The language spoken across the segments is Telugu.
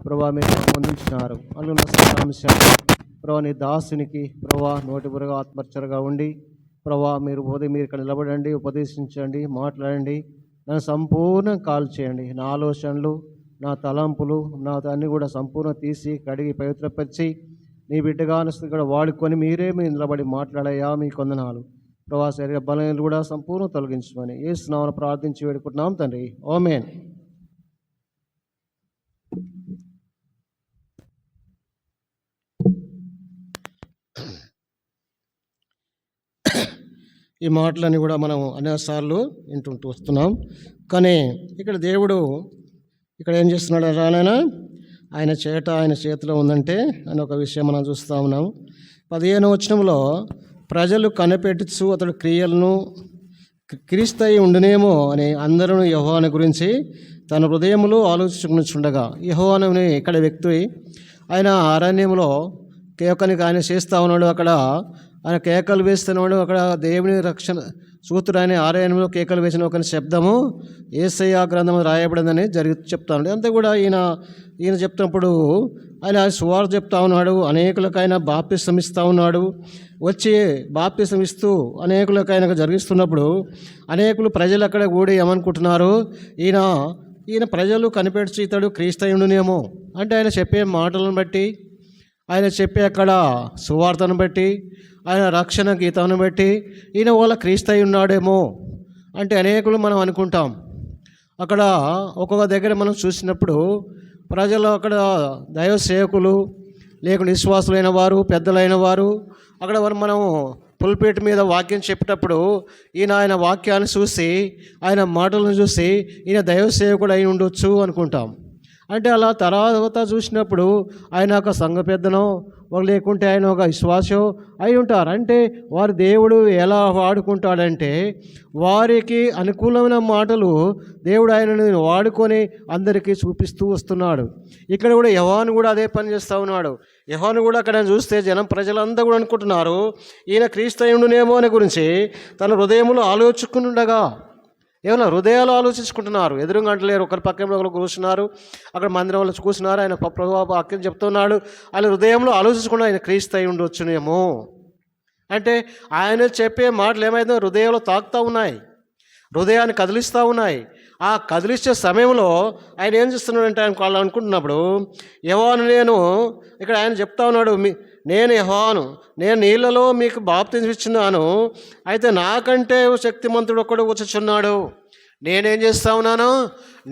ప్రభా మీరు పొందించినారు అందులో సారాంశాలు ప్రభా నీ దాసునికి ప్రభా నోటిపురగా ఆత్మర్చరగా ఉండి ప్రభా మీరు మీరు ఇక్కడ నిలబడండి, ఉపదేశించండి, మాట్లాడండి, నన్ను సంపూర్ణం కాల్ చేయండి. నా ఆలోచనలు, నా తలంపులు, నా అన్ని కూడా సంపూర్ణ తీసి కడిగి పవిత్రపరిచి నీ బిడ్డగా కూడా వాడుకొని మీరే మీరు నిలబడి మాట్లాడయ్యా. మీ కొందనాలు ప్రభా శరీర బలహీనలు కూడా సంపూర్ణ తొలగించమని యేసు నామమున ప్రార్థించి వేడుకుంటున్నాం తండ్రి, ఆమేన్. ఈ మాటలని కూడా మనం అనేకసార్లు వింటుంటూ వస్తున్నాం. కానీ ఇక్కడ దేవుడు ఇక్కడ ఏం చేస్తున్నాడు రానైనా ఆయన చేతిలో ఉందంటే అని ఒక విషయం మనం చూస్తూ ఉన్నాం. 15వ వచనంలో ప్రజలు కనిపెట్టుచు అతడు క్రియలను క్రీస్తయి ఉండునేమో అని అందరూ యెహోవాను గురించి తన హృదయములో ఆలోచించుచుండగా, యెహోవాను ఇక్కడ వ్యక్తి ఆయన అరణ్యంలో కేకనికి ఆయన చేస్తూ ఉన్నాడు. అక్కడ ఆయన కేకలు వేస్తున్నాడు. అక్కడ దేవుని రక్షణ సూత్రుడు ఆయన ఆలయంలో కేకలు వేసిన ఒక శబ్దము యేసయ్య గ్రంథం రాయబడిందని చెప్తా ఉన్నాడు. అంతే కూడా ఈయన చెప్తున్నప్పుడు ఆయన సువార్త చెప్తా ఉన్నాడు. అనేకులకు ఆయన బాప్తిసం ఇస్తూ ఉన్నాడు. వచ్చి బాప్తిసం ఇస్తూ అనేకులకు ఆయన జరిగిస్తున్నప్పుడు అనేకులు ప్రజలు అక్కడ కూడి ఏమనుకుంటున్నారు, ఈయన ప్రజలు కనిపెట్టి ఇతడు క్రీస్తయుడునేమో అంటే ఆయన చెప్పే మాటలను బట్టి, ఆయన చెప్పే అక్కడ సువార్తను బట్టి, ఆయన రక్షణ గీతాన్ని బట్టి ఈయన వాళ్ళ క్రీస్తయి ఉన్నాడేమో అంటే అనేకులు మనం అనుకుంటాం. అక్కడ ఒక్కొక్క దగ్గర మనం చూసినప్పుడు ప్రజలు అక్కడ దైవ సేవకులు లేకుండా విశ్వాసులైన వారు, పెద్దలైన వారు అక్కడ మనం పుల్పేట మీద వాక్యం చెప్పేటప్పుడు ఆయన వాక్యాన్ని చూసి, ఆయన మాటలను చూసి ఈయన దైవ సేవకుడు అయి ఉండొచ్చు అనుకుంటాం. అంటే అలా తర్వాత చూసినప్పుడు ఆయన ఒక సంఘ పెద్దనో లేకుంటే ఆయన ఒక విశ్వాసో అయి ఉంటారు. అంటే వారు దేవుడు ఎలా వాడుకుంటాడంటే వారికి అనుకూలమైన మాటలు దేవుడు ఆయనను వాడుకొని అందరికీ చూపిస్తూ వస్తున్నాడు. ఇక్కడ కూడా యోహాను కూడా అదే పని చేస్తూ ఉన్నాడు. యోహాను కూడా అక్కడ చూస్తే ప్రజలందరూ కూడా అనుకుంటున్నారు ఈయన క్రీస్తయుడునేమో అని గురించి తన హృదయంలో ఆలోచించుకుంటుండగా, ఏమన్నా హృదయాలు ఆలోచించుకుంటున్నారు. ఎదురుగా అంటలేరు, ఒకరి పక్కన ఒకరు కూర్చున్నారు, అక్కడ మందిరంలో కూర్చున్నారు. ఆయన ప్రభు వాక్యం చెప్తున్నాడు. ఆయన హృదయంలో ఆలోచించుకున్న ఆయన క్రీస్తయి ఉండొచ్చునేమో అంటే ఆయన చెప్పే మాటలు ఏమైందో హృదయంలో తాకుతూ ఉన్నాయి, హృదయాన్ని కదిలిస్తూ ఉన్నాయి. ఆ కదిలిచ్చే సమయంలో ఆయన ఏం చేస్తున్నాడంటే ఆయన వాళ్ళు అనుకుంటున్నప్పుడు యోహాను ఇక్కడ ఆయన చెప్తా ఉన్నాడు, నేను యోహాను, నేను నీళ్ళలో మీకు బాప్తిసం ఇచ్చున్నాను, అయితే నాకంటే శక్తిమంతుడు ఒక్కడు వచ్చుచున్నాడు, నేనేం చేస్తూ ఉన్నాను,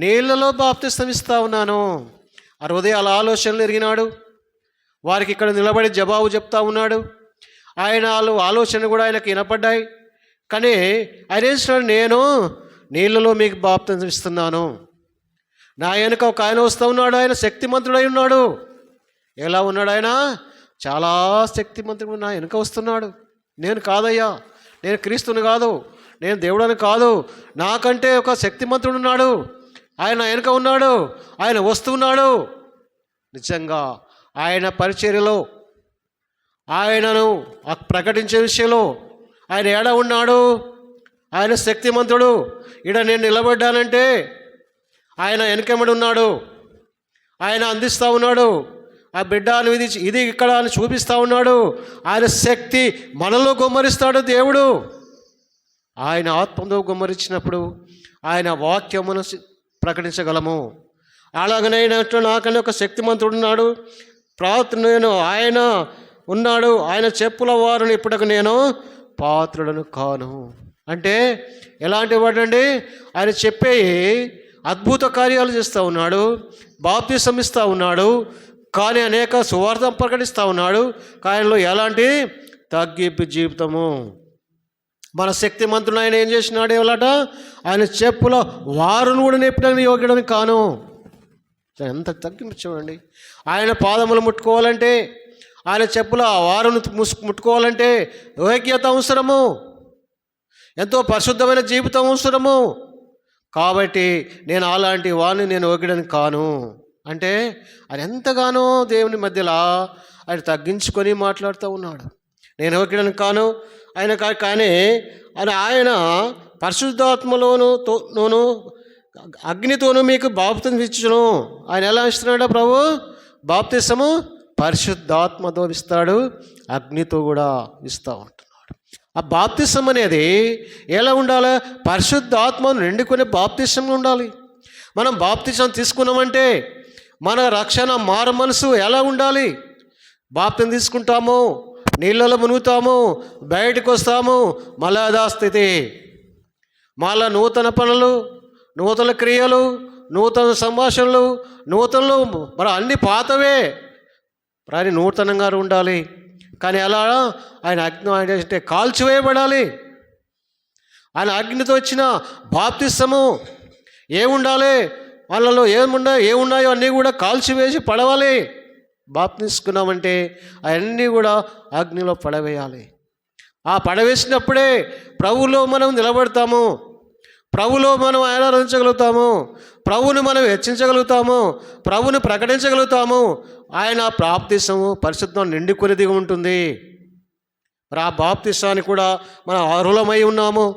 నీళ్ళలో బాప్తిసం ఇస్తూ ఉన్నాను. ఆ హృదయాల ఆలోచనలు ఎరిగినాడు. వారికి ఇక్కడ నిలబడి జవాబు చెప్తా ఉన్నాడు. ఆయన ఆలోచన కూడా ఆయనకు వినపడ్డాయి. కానీ ఆయన ఏం చేస్తున్నాడు, నేను నీళ్ళలో మీకు బాప్తిసం ఇస్తున్నాను, నా వెనుక ఒక ఆయన వస్తూ ఉన్నాడు, ఆయన శక్తిమంతుడై ఉన్నాడు. ఎలా ఉన్నాడు ఆయన? చాలా శక్తిమంతుడు నా వెనుక వస్తున్నాడు. నేను కాదయ్యా, నేను క్రీస్తుని కాదు, నేను దేవుడని కాదు, నాకంటే ఒక శక్తిమంతుడు ఉన్నాడు, ఆయన వెనుక ఉన్నాడు, ఆయన వస్తున్నాడు. నిజంగా ఆయన పరిచర్యలో ఆయనను ప్రకటించే విషయంలో ఆయన ఏడ ఉన్నాడు, ఆయన శక్తిమంతుడు. ఇక్కడ నేను నిలబడ్డానంటే ఆయన వెనకమ్మడి ఉన్నాడు, ఆయన అందిస్తూ ఉన్నాడు. ఆ బిడ్డను ఇది ఇక్కడ అని చూపిస్తూ ఉన్నాడు. ఆయన శక్తి మనలో గుమ్మరిస్తాడు దేవుడు. ఆయన ఆత్మతో గుమ్మరించినప్పుడు ఆయన వాక్యమును ప్రకటించగలము. అలాగనైనట్లు నాకన్నా ఒక శక్తిమంతుడు ఉన్నాడు, నేను ఆయన ఉన్నాడు, ఆయన చెప్పుల వారిని ఇప్పటికి నేను పాత్రుడను కాను. అంటే ఎలాంటి వాడండి? ఆయన చెప్పే అద్భుత కార్యాలు చేస్తూ ఉన్నాడు, బాప్తిసం ఇస్తూ ఉన్నాడు, కానీ అనేక సువార్త ప్రకటిస్తూ ఉన్నాడు. ఆయనలో ఎలాంటి తగ్గింపు జీవితము. మన శక్తిమంతుడు ఆయన ఏం చేసినాడు? ఎవలట? ఆయన చెప్పుల వారును కూడా నెప్పడానికి యోగ్యుడని కాను. ఎంత తగ్గింపు చూడండి. ఆయన పాదములు ముట్టుకోవాలంటే, ఆయన చెప్పుల వారును ముట్టుకోవాలంటే యోగ్యత అవసరము, ఎంతో పరిశుద్ధమైన జీవితం అవసరము. కాబట్టి నేను అలాంటి వాడిని నేను యోగ్యుడని కాను అంటే ఆయన ఎంతగానో దేవుని మధ్యలో ఆయన తగ్గించుకొని మాట్లాడుతూ ఉన్నాడు. నేను యోగ్యుడని కాను ఆయన కానీ ఆయన పరిశుద్ధాత్మలోను అగ్నితోనూ మీకు బాప్తిసం ఇచ్చును. ఆయన ఎలా ఇస్తున్నాడు ప్రభు? బాప్తిసము పరిశుద్ధాత్మతో ఇస్తాడు, అగ్నితో కూడా ఇస్తూ ఉంటున్నాడు. ఆ బాప్తిసం అనేది ఎలా ఉండాలి? పరిశుద్ధాత్మను నిండుకునే బాప్తిసం ఉండాలి. మనం బాప్తిసం తీసుకున్నామంటే మన రక్షణ మారు మనసు ఎలా ఉండాలి? బాప్తిసం తీసుకుంటాము, నీళ్ళలో మునుగుతాము, బయటకు వస్తాము, మళ్ళా యథాస్థితి, మళ్ళా నూతన పనులు, నూతన క్రియలు, నూతన సంభాషణలు, నూతనలు, మరి అన్ని పాతవే, కానీ నూతనంగా ఉండాలి. కానీ అలా ఆయన అగ్ని అంటే కాల్చివేయబడాలి. ఆయన అగ్నితో వచ్చిన బాప్తిసము ఏముండాలి? వాళ్ళలో ఏమున్నాయో అన్నీ కూడా కాల్చివేసి పడవాలి. బాప్తిసుకున్నామంటే అవన్నీ కూడా అగ్నిలో పడవేయాలి. ఆ పడవేసినప్పుడే ప్రభువులో మనం నిలబడతాము, ప్రభువులో మనం ఆరాధించగలుగుతాము, ప్రభువుని మనం హెచ్చించగలుగుతాము, ప్రభువుని ప్రకటించగలుగుతాము. ఆయన బాప్తిసము పరిశుద్ధం నిండుకొనిది ఉంటుంది. మరి ఆ బాప్తిసానికి కూడా మనం అర్హులమై ఉన్నాము.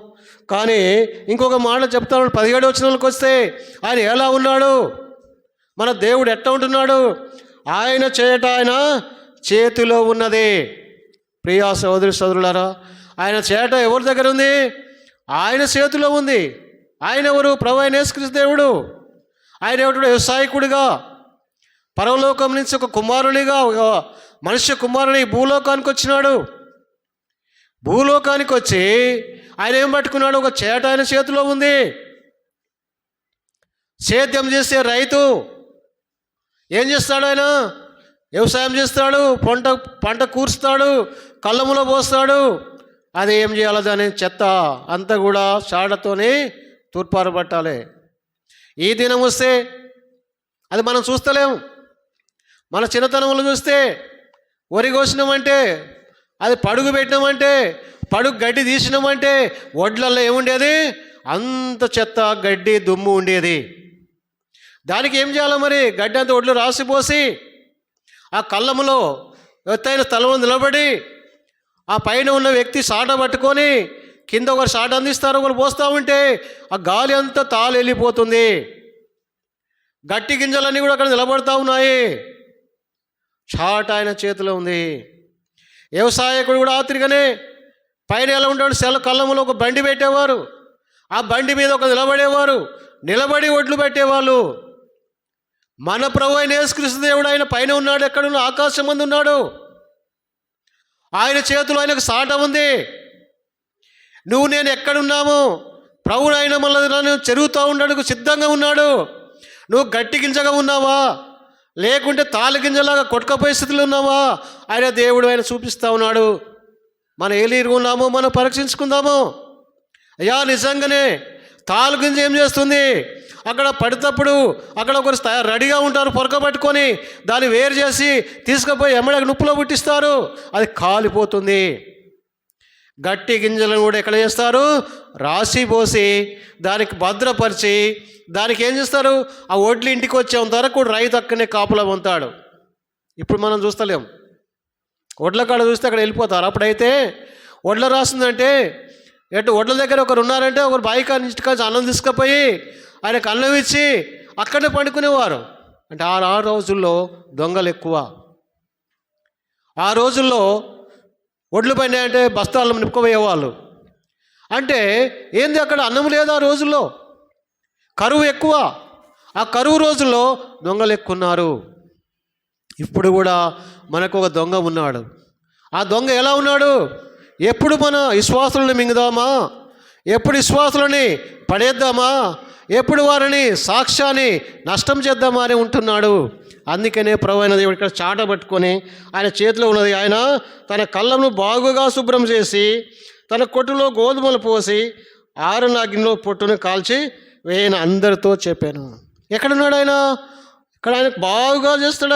కానీ ఇంకొక మాట చెప్తాను, 17వ వచనంలోకి వస్తే ఆయన ఎలా ఉన్నాడు? మన దేవుడు ఎట్లా ఉంటున్నాడు? ఆయన చేయట ఆయన చేతిలో ఉన్నది. ప్రియా సోదరి సోదరులారా, ఆయన చేయట ఎవరి దగ్గర ఉంది? ఆయన చేతిలో ఉంది. ఆయన ఎవరు? ప్రభువైన యేసుక్రీస్తు దేవుడు. ఆయన ఎవరు? వ్యవసాయకుడిగా పరలోకం నుంచి ఒక కుమారునిగా, ఒక మనుష్య కుమారుని భూలోకానికి వచ్చినాడు. భూలోకానికి వచ్చి ఆయన ఏం పట్టుకున్నాడు? ఒక చేట ఆయన చేతిలో ఉంది. సేద్యం చేసే రైతు ఏం చేస్తాడు? ఆయన వ్యవసాయం చేస్తాడు, పంట కూర్స్తాడు, కళ్ళములో పోస్తాడు. అది ఏం చేయాలి? దాని చెత్త అంతా కూడా చాడతోనే తూర్పారబట్టాలి. ఈ దినం వస్తే అది మనం చూస్తలేము. మన చిన్నతనంలో చూస్తే వరి కోసినామంటే, అది పడుగు పెట్టినామంటే, పడుగు గడ్డి తీసినామంటే వడ్లల్లో ఏముండేది? అంత చెత్త, గడ్డి, దుమ్ము ఉండేది. దానికి ఏం చేయాలి మరి? గడ్డి అంతా ఒడ్లు రాసిపోసి ఆ కళ్ళములో ఎత్తైన స్థలంలో నిలబడి ఆ పైన ఉన్న వ్యక్తి సాట పట్టుకొని కింద ఒకరు సాట అందిస్తారు, ఒకరు పోస్తూ ఉంటే ఆ గాలి అంతా తాళి వెళ్ళిపోతుంది. గట్టి గింజలన్నీ కూడా అక్కడ నిలబడతా ఉన్నాయి. చాట ఆయన చేతిలో ఉంది. వ్యవసాయకుడు కూడా ఆత్రిగానే పైన ఎలా ఉంటాడు? కళ్ళములో ఒక బండి పెట్టేవారు, ఆ బండి మీద ఒక నిలబడేవారు, నిలబడి ఒడ్లు పెట్టేవాళ్ళు. మన ప్రభు అయిన యేసుక్రీస్తు దేవుడు ఆయన పైన ఉన్నాడు. ఎక్కడున్నా? ఆకాశం ముందు ఉన్నాడు. ఆయన చేతిలో ఆయనకు సాట ఉంది. నువ్వు నేను ఎక్కడున్నాము? ప్రభువు ఆయన మళ్ళీ చెరుగుతూ ఉన్నాడు, సిద్ధంగా ఉన్నాడు. నువ్వు గట్టి గింజగా ఉన్నావా, లేకుంటే తాళి గింజలాగా కొట్టుకపోయే స్థితిలో ఉన్నావా? ఆయన దేవుడు ఆయన చూపిస్తూ ఉన్నాడు. మనం ఏ లీరుగా ఉన్నామో మనం పరీక్షించుకుందాము. అయ్యా నిజంగానే తాళి గింజ ఏం చేస్తుంది? అక్కడ పడినప్పుడు అక్కడ ఒకరు రెడీగా ఉంటారు, పొరక పట్టుకొని దాన్ని వేరు చేసి తీసుకుపోయి ఎమ్మడకి నుప్పులో పుట్టిస్తారు, అది కాలిపోతుంది. గట్టి గింజలను కూడా ఎక్కడ చేస్తారు? రాసి పోసి దానికి భద్రపరిచి దానికి ఏం చేస్తారు? ఆ ఒడ్లు ఇంటికి వచ్చేంత వరకు రైతు అక్కడనే కాపులా పొంతాడు. ఇప్పుడు మనం చూస్తలేం. ఒడ్ల కాడ చూస్తే అక్కడ వెళ్ళిపోతారు. అప్పుడైతే ఒడ్ల రాస్తుందంటే ఒడ్ల దగ్గర ఒకరు ఉన్నారంటే ఒకరు బాయికాని ఇంటికాచి అన్నం తీసుకుపోయి ఆయనకు అన్నం ఇచ్చి అక్కడనే పండుకునేవారు. అంటే ఆ రోజుల్లో దొంగలు ఎక్కువ. ఆ రోజుల్లో ఒడ్లు పైన అంటే బస్తాలను నింపుకుపోయేవాళ్ళు. అంటే ఏంది? అక్కడ అన్నం లేదు ఆ రోజుల్లో, కరువు ఎక్కువ. ఆ కరువు రోజుల్లో దొంగలు ఎక్కువ ఉన్నారు. ఇప్పుడు కూడా మనకు ఒక దొంగ ఉన్నాడు. ఆ దొంగ ఎలా ఉన్నాడు? ఎప్పుడు మన విశ్వాసులను మింగుదామా, ఎప్పుడు విశ్వాసులని పడేద్దామా, ఎప్పుడు వారిని సాక్ష్యాన్ని నష్టం చేద్దామా అని ఉంటున్నాడు. అందుకనే ప్రభువైన దేవుడు ఇక్కడ చాట పట్టుకొని ఆయన చేతిలో ఉన్నది. ఆయన తన కళ్ళను బాగుగా శుభ్రం చేసి తన కొట్టులో గోధుమలు పోసి ఆరున అగ్నిలో పొట్టును కాల్చి వేయన అందరితో చెప్పాను. ఎక్కడున్నాడు ఆయన? ఇక్కడ ఆయన బాగుగా చేస్తాడు.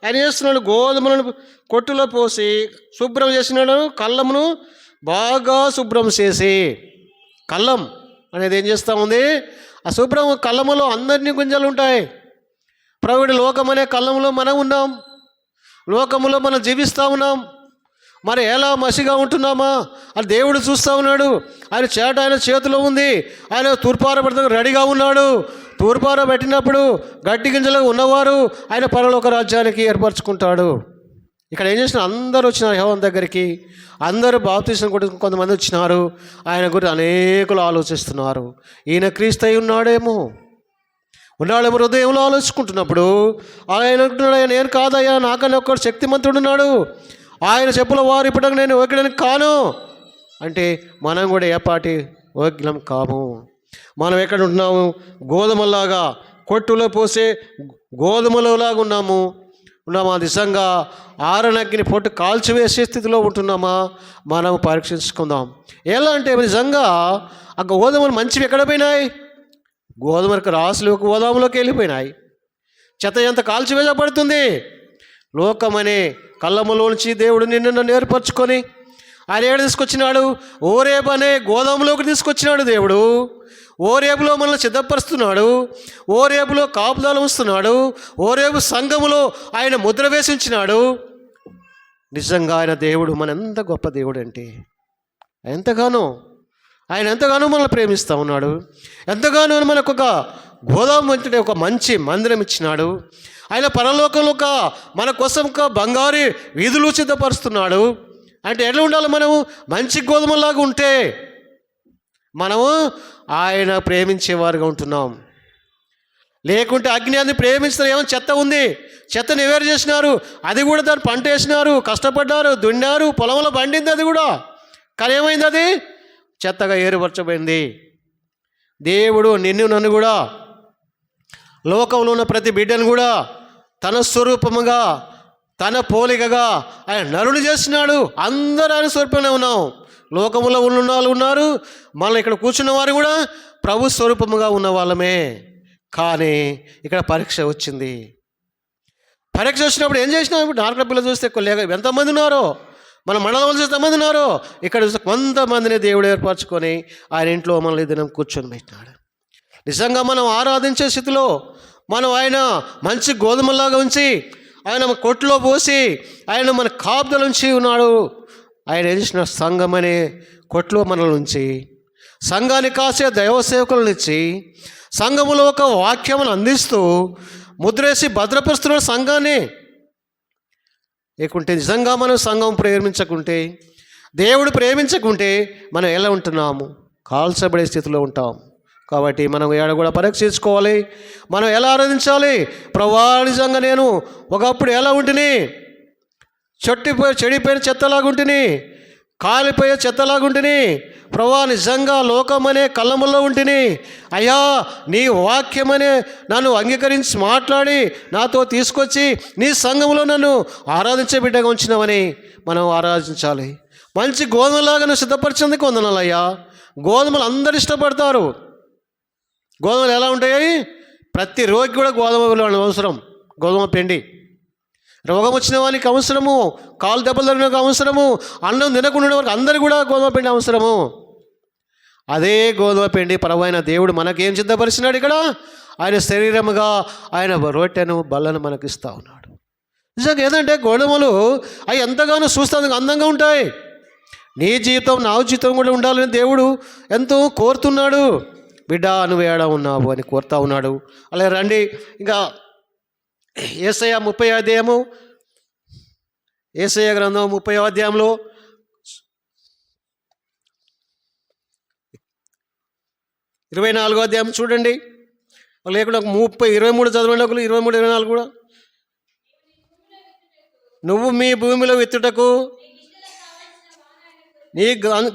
ఆయన చేస్తున్నాడు. గోధుమలను కొట్టులో పోసి శుభ్రం చేసినాడు. కళ్ళమును బాగా శుభ్రం చేసి, కళ్ళం అనేది ఏం చేస్తూ ఉంది? ఆ శుభ్రం కళ్ళములో అందరినీ గుంజలు ఉంటాయి. ప్రభుడి లోకం అనే కళ్ళంలో మనం ఉన్నాం. లోకములో మనం జీవిస్తూ ఉన్నాం. మరి ఎలా మసిగా ఉంటున్నామా అని దేవుడు చూస్తూ ఉన్నాడు. ఆయన చేట ఆయన చేతిలో ఉంది. ఆయన తూర్పార పెడతానికి రెడీగా ఉన్నాడు. తూర్పార పెట్టినప్పుడు గడ్డి గింజలు ఉన్నవారు ఆయన పరలోక రాజ్యానికి ఏర్పరచుకుంటాడు. ఇక్కడ ఏం చేసిన, అందరూ వచ్చినారు యెహోవా దగ్గరికి. అందరూ బాప్తిసం కొట్టి కొంతమంది వచ్చినారు. ఆయన గురించి అనేకులు ఆలోచిస్తున్నారు. ఈయన క్రీస్తు అయి ఉన్నాడేమో హృదయంలో ఆలోచించుకుంటున్నప్పుడు ఆయన అంటున్నాడు, నేను కాదయ్యా, నాకన్నా ఒక్కడు శక్తిమంతుడున్నాడు, ఆయన చెప్పుల వారు ఇప్పటికి నేను ఓకిడానికి కాను అంటే మనం కూడా ఏపాటి ఓగ్యం కాము. మనం ఎక్కడ ఉంటున్నాము? గోధుమలాగా, కొట్టులో పోసే గోధుమలలాగా ఉన్నామా? నిజంగా ఆరనగ్గిని పొట్టు కాల్చివేసే స్థితిలో ఉంటున్నామా? మనం పరీక్షించుకుందాం. ఎలా అంటే నిజంగా ఆ గోధుమలు మంచివి ఎక్కడ పోయినాయి? గోధుమలకు రాసులు గోదాములోకి వెళ్ళిపోయినాయి. చెత్త ఎంత కాల్చివేయబడుతుంది. లోకమనే కళ్ళములోంచి దేవుడు నిన్ను నన్ను ఏర్పరచుకొని ఆయన ఏడు తీసుకొచ్చినాడు? ఓరేబు అనే గోదాములోకి తీసుకొచ్చినాడు దేవుడు. ఓరేబులో మనల్ని సిద్ధపరుస్తున్నాడు. ఓరేబులో కాపుదాలు ఉంచుతున్నాడు. ఓరేబు సంఘములో ఆయన ముద్ర వేసి ఉంచినాడు. నిజంగా ఆయన దేవుడు మన ఎంత గొప్ప దేవుడు అంటే ఆయన ఎంతగానో మనల్ని ప్రేమిస్తూ ఉన్నాడు. ఎంతగానో మనకు ఒక గోదాము అంటే ఒక మంచి మందిరం ఇచ్చినాడు. ఆయన పరలోకంలో మన కోసం ఒక బంగారు వీధులు సిద్ధపరుస్తున్నాడు. అంటే ఎట్లా ఉండాలి? మనము మంచి గోధుమలాగా ఉంటే మనము ఆయన ప్రేమించేవారుగా ఉంటున్నాం. లేకుంటే అజ్ఞాన్ని ప్రేమించిన ఏమైనా చెత్త ఉంది, చెత్తను ఎవరు చేసినారు? అది కూడా దాన్ని పంట వేసినారు, కష్టపడ్డారు, దున్నారు, పొలంలో పండింది. అది కూడా కానీ ఏమైంది? అది చెత్తగా ఏరుపరచబడింది. దేవుడు నిన్ను నన్ను కూడా, లోకంలో ఉన్న ప్రతి బిడ్డను కూడా తన స్వరూపముగా, తన పోలికగా ఆయన నరుడు చేసినాడు. అందరూ ఆయన స్వరూపంలో ఉన్నాం. లోకములో ఉన్న వాళ్ళు ఉన్నారు, మళ్ళీ ఇక్కడ కూర్చున్న వారు కూడా ప్రభు స్వరూపముగా ఉన్న వాళ్ళమే. కానీ ఇక్కడ పరీక్ష వచ్చింది. పరీక్ష వచ్చినప్పుడు ఏం చేసినా? ఇప్పుడు నాలుగు పిల్లలు చూస్తే ఎంతమంది ఉన్నారో, మన మండలంలో చూస్తే ఎంతమంది ఉన్నారో, ఇక్కడ చూస్తే కొంతమందిని దేవుడు ఏర్పరచుకొని ఆయన ఇంట్లో మనల్ని దినం కూర్చొని పెట్టినాడు. నిజంగా మనం ఆరాధించే స్థితిలో మనం ఆయన మంచి గోధుమలాగా ఉంచి ఆయన కొట్లో పోసి ఆయన మన కాపుదల ఉంచి ఉన్నాడు. ఆయన ఏం చేసిన? సంఘం అనే కొట్లో మనల్ని ఉంచి, సంఘాన్ని కాసే దైవ సేవకులను ఇచ్చి, సంఘములో ఒక వాక్యమును అందిస్తూ ముద్రేసి భద్రపరుస్తున్నాడు సంఘాన్ని. లేకుంటే నిజంగా మనం సంఘం ప్రేమించకుంటే, దేవుడు ప్రేమించకుంటే మనం ఎలా ఉంటున్నాము? కాల్చబడే స్థితిలో ఉంటాం. కాబట్టి మనం ఏడ కూడా పరీక్షించుకోవాలి. మనం ఎలా ఆరాధించాలి? ప్రభువా, నిజంగా నేను ఒకప్పుడు ఎలా ఉంటిని? చెడిపోయిన చెత్తలాగుంటిని, కాలిపోయే చెత్తలాగుంటిని. ప్రభువా, నిజంగా లోకమనే కళ్ళముల్లో ఉంటిని. అయ్యా, నీ వాక్యమనే నన్ను అంగీకరించి మాట్లాడి నాతో తీసుకొచ్చి నీ సంఘంలో నన్ను ఆరాధించే బిడ్డగా ఉంచినామని మనం ఆరాధించాలి. మంచి గోధుమలాగా నువ్వు సిద్ధపరిచేందుకు వందనాలయ్యా. గోధుమలు అందరు ఇష్టపడతారు. గోధుమలు ఎలా ఉంటాయి? ప్రతి రోగికి కూడా గోధుమలు అవసరం. గోధుమ పిండి రోగం వచ్చిన వానికి అవసరము, కాలు దెబ్బలు తగినకు అవసరము, అన్నం తినకుండా వారికి అందరికీ కూడా గోధుమ పిండి అవసరము. అదే గోధుమ పిండి ప్రభువైన దేవుడు మనకేం సిద్ధపరిచినాడు? ఇక్కడ ఆయన శరీరముగా ఆయన రొట్టెను బల్లను మనకు ఇస్తూ ఉన్నాడు. నిజంగా ఏంటంటే గోధుమలు అవి ఎంతగానో చూస్తానికి అందంగా ఉంటాయి. నీ జీవితం నా జీవితం కూడా ఉండాలని దేవుడు ఎంతో కోరుతున్నాడు. బిడ్డ, నువ్వు ఏడా ఉన్నావు అని కోరుతా ఉన్నాడు. అలాగే రండి, ఇంకా యేసయ్య 30వ అధ్యాయము, యేసయ్య గ్రంథం 30వ అధ్యాయంలో 24వ అధ్యాయం చూడండి. లేకుండా 23 చదవండి. 23, 24 కూడా. నువ్వు మీ భూమిలో విత్తుటకు నీ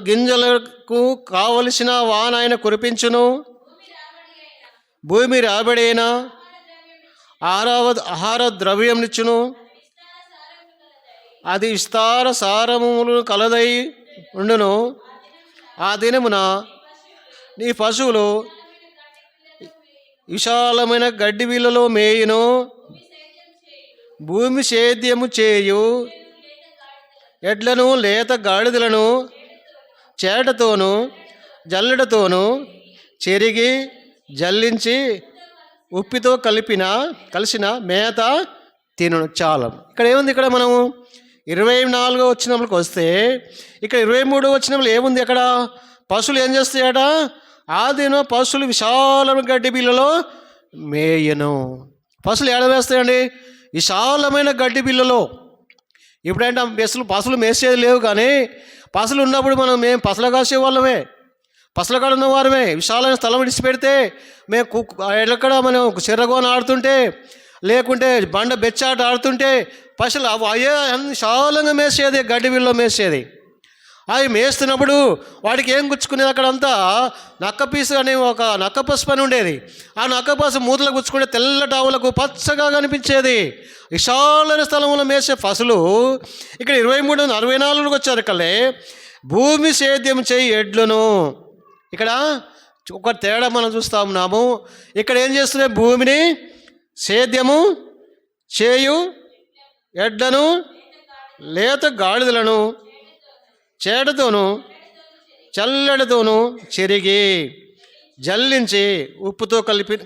గింజలకు కావలసిన వాన ఆయన కురిపించును. భూమి రాబడైనా ఆహార ద్రవ్యంనిచ్చును. అది విస్తార సారములు కలదై ఉండును. ఆ దినమున నీ పశువులు విశాలమైన గడ్డి వీళ్ళలో మేయును. భూమి సేద్యము చేయు ఎడ్లను లేత గాడిదలను చేటతోనూ జల్లెడతోనూ చెరిగి జల్లించి ఉప్పితో కలిసిన మేత తిను చాలం. ఇక్కడ ఏముంది? ఇక్కడ మనము 24వ వచనంలోకి వస్తే ఇక్కడ 23వ వచనంలో ఏముంది? అక్కడ పశువులు ఏం చేస్తాయట? ఆదిన పశువులు విశాలమైన గడ్డి బిల్లలో మేయను. పశువులు ఏడ వేస్తాయండి? విశాలమైన గడ్డి బిల్లలో. ఇప్పుడంటే పశువులు మేసేది లేవు, కానీ పశువులు ఉన్నప్పుడు మేము పసలు కాసే వాళ్ళమే, పసల కాడ ఉన్న వారమే. విశాలమైన స్థలం విడిచిపెడితే మేము ఎక్కడ మనం చెర్రగోన ఆడుతుంటే, లేకుంటే బండ బెచ్చాట ఆడుతుంటే పశువులు అయ్యే విశాలంగా మేసేది, గడ్డి బిల్లో మేసేది. అవి మేస్తున్నప్పుడు వాడికి ఏం గుచ్చుకునేది? అక్కడంతా నక్కపీసు అనే ఒక నక్కపసుపు అని ఉండేది. ఆ నక్కపసు మూతలు గుచ్చుకుంటే తెల్లటి ఆవులకు పచ్చగా కనిపించేది. విశాలమైన స్థలంలో మేసే పశువులు ఇక్కడ 23 44కి వచ్చారు. కల్లే భూమి సేద్యం చేయి ఎడ్లను. ఇక్కడ ఒక తేడా మనం చూస్తూ ఉన్నాము. ఇక్కడ ఏం చేస్తున్నాయి? భూమిని సేద్యము చేయు ఎడ్లను, లేత గాడిదలను చేటతోనూ చల్లడితోనూ చెరిగి జల్లించి ఉప్పుతో